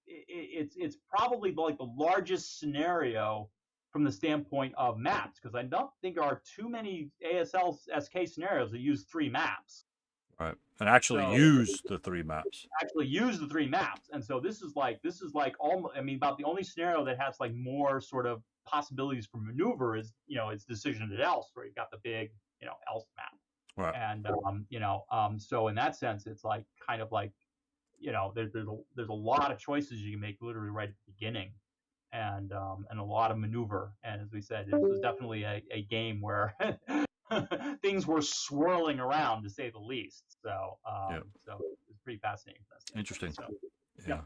it's probably like the largest scenario from the standpoint of maps, because I don't think there are too many ASL SK scenarios that use 3 maps. Right. And actually use the 3 maps. And so this is like about the only scenario that has like more sort of possibilities for maneuver is, it's Decision at Else, where you've got the big, Else map. Right. And so in that sense, it's like kind of like, there's a lot of choices you can make literally right at the beginning, and a lot of maneuver. And as we said, it was definitely a game where things were swirling around, to say the least. So so it's pretty fascinating. Interesting. So, yeah.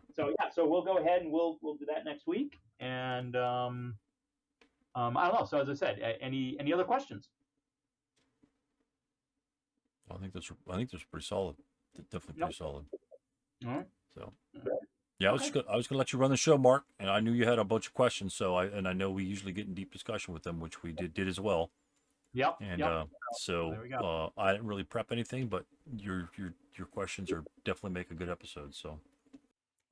So we'll go ahead and we'll do that next week. And I don't know. So as I said, any other questions? I think that's pretty solid. Definitely pretty solid. All right. So yeah, I was gonna let you run the show, Mark, and I knew you had a bunch of questions. So I know we usually get in deep discussion with them, which we did as well. Yep. And so I didn't really prep anything, but your questions are definitely make a good episode. So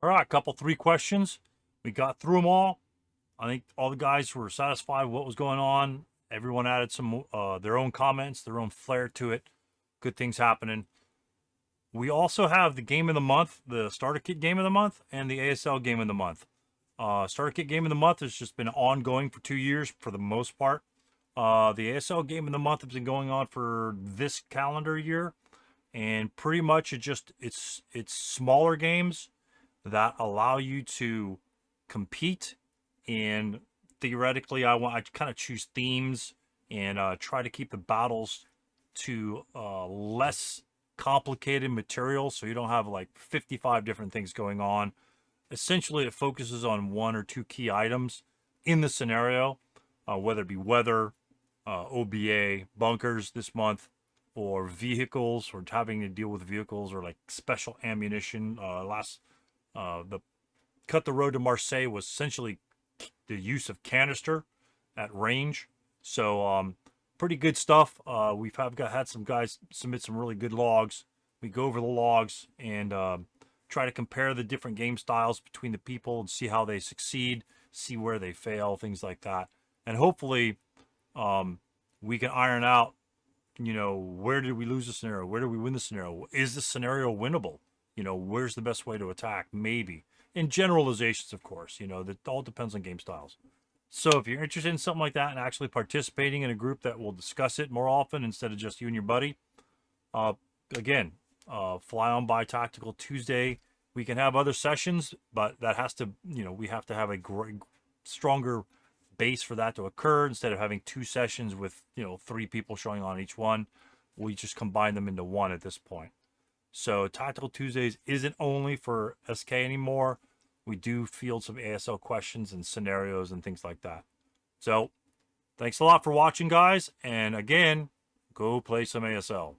all right, 3 questions. We got through them all. I think all the guys were satisfied with what was going on. Everyone added some their own comments, their own flair to it. Good things happening. We also have the game of the month, the starter kit game of the month, and the ASL game of the month. Starter kit game of the month has just been ongoing for 2 years for the most part. The ASL game of the month has been going on for this calendar year, and pretty much it's smaller games that allow you to compete. And theoretically, I kind of choose themes and try to keep the battles to less complicated material, so you don't have like 55 different things going on. Essentially, it focuses on 1 or 2 key items in the scenario, whether it be weather, OBA, bunkers this month, or vehicles, or having to deal with vehicles, or like special ammunition. Last The Cut the Road to Marseille was essentially the use of canister at range. So pretty good stuff. We've had some guys submit some really good logs. We go over the logs and try to compare the different game styles between the people and see how they succeed, see where they fail, things like that. And hopefully we can iron out, where did we lose the scenario? Where did we win the scenario? Is the scenario winnable? Where's the best way to attack? Maybe. In generalizations, of course, that all depends on game styles. So if you're interested in something like that and actually participating in a group that will discuss it more often instead of just you and your buddy, again, fly on by Tactical Tuesday. We can have other sessions, but that has to, we have to have a stronger base for that to occur instead of having 2 sessions with, 3 people showing on each one. We just combine them into one at this point. So Tactical Tuesdays isn't only for SK anymore. We do field some ASL questions and scenarios and things like that. So thanks a lot for watching, guys. And again, go play some ASL.